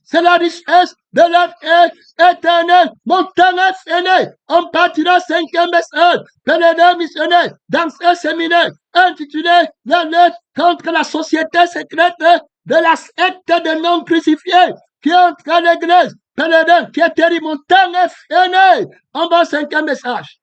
C'est la richesse de l'être éternel. Mon temps est fini. On partira 5e message. Pèlerin missionnaire dans ce séminaire intitulé La lutte contre la société secrète de la secte de non crucifiés qui entre à l'église. Pèlerin qui est terrible. Mon temps est fini. On va au 5e message.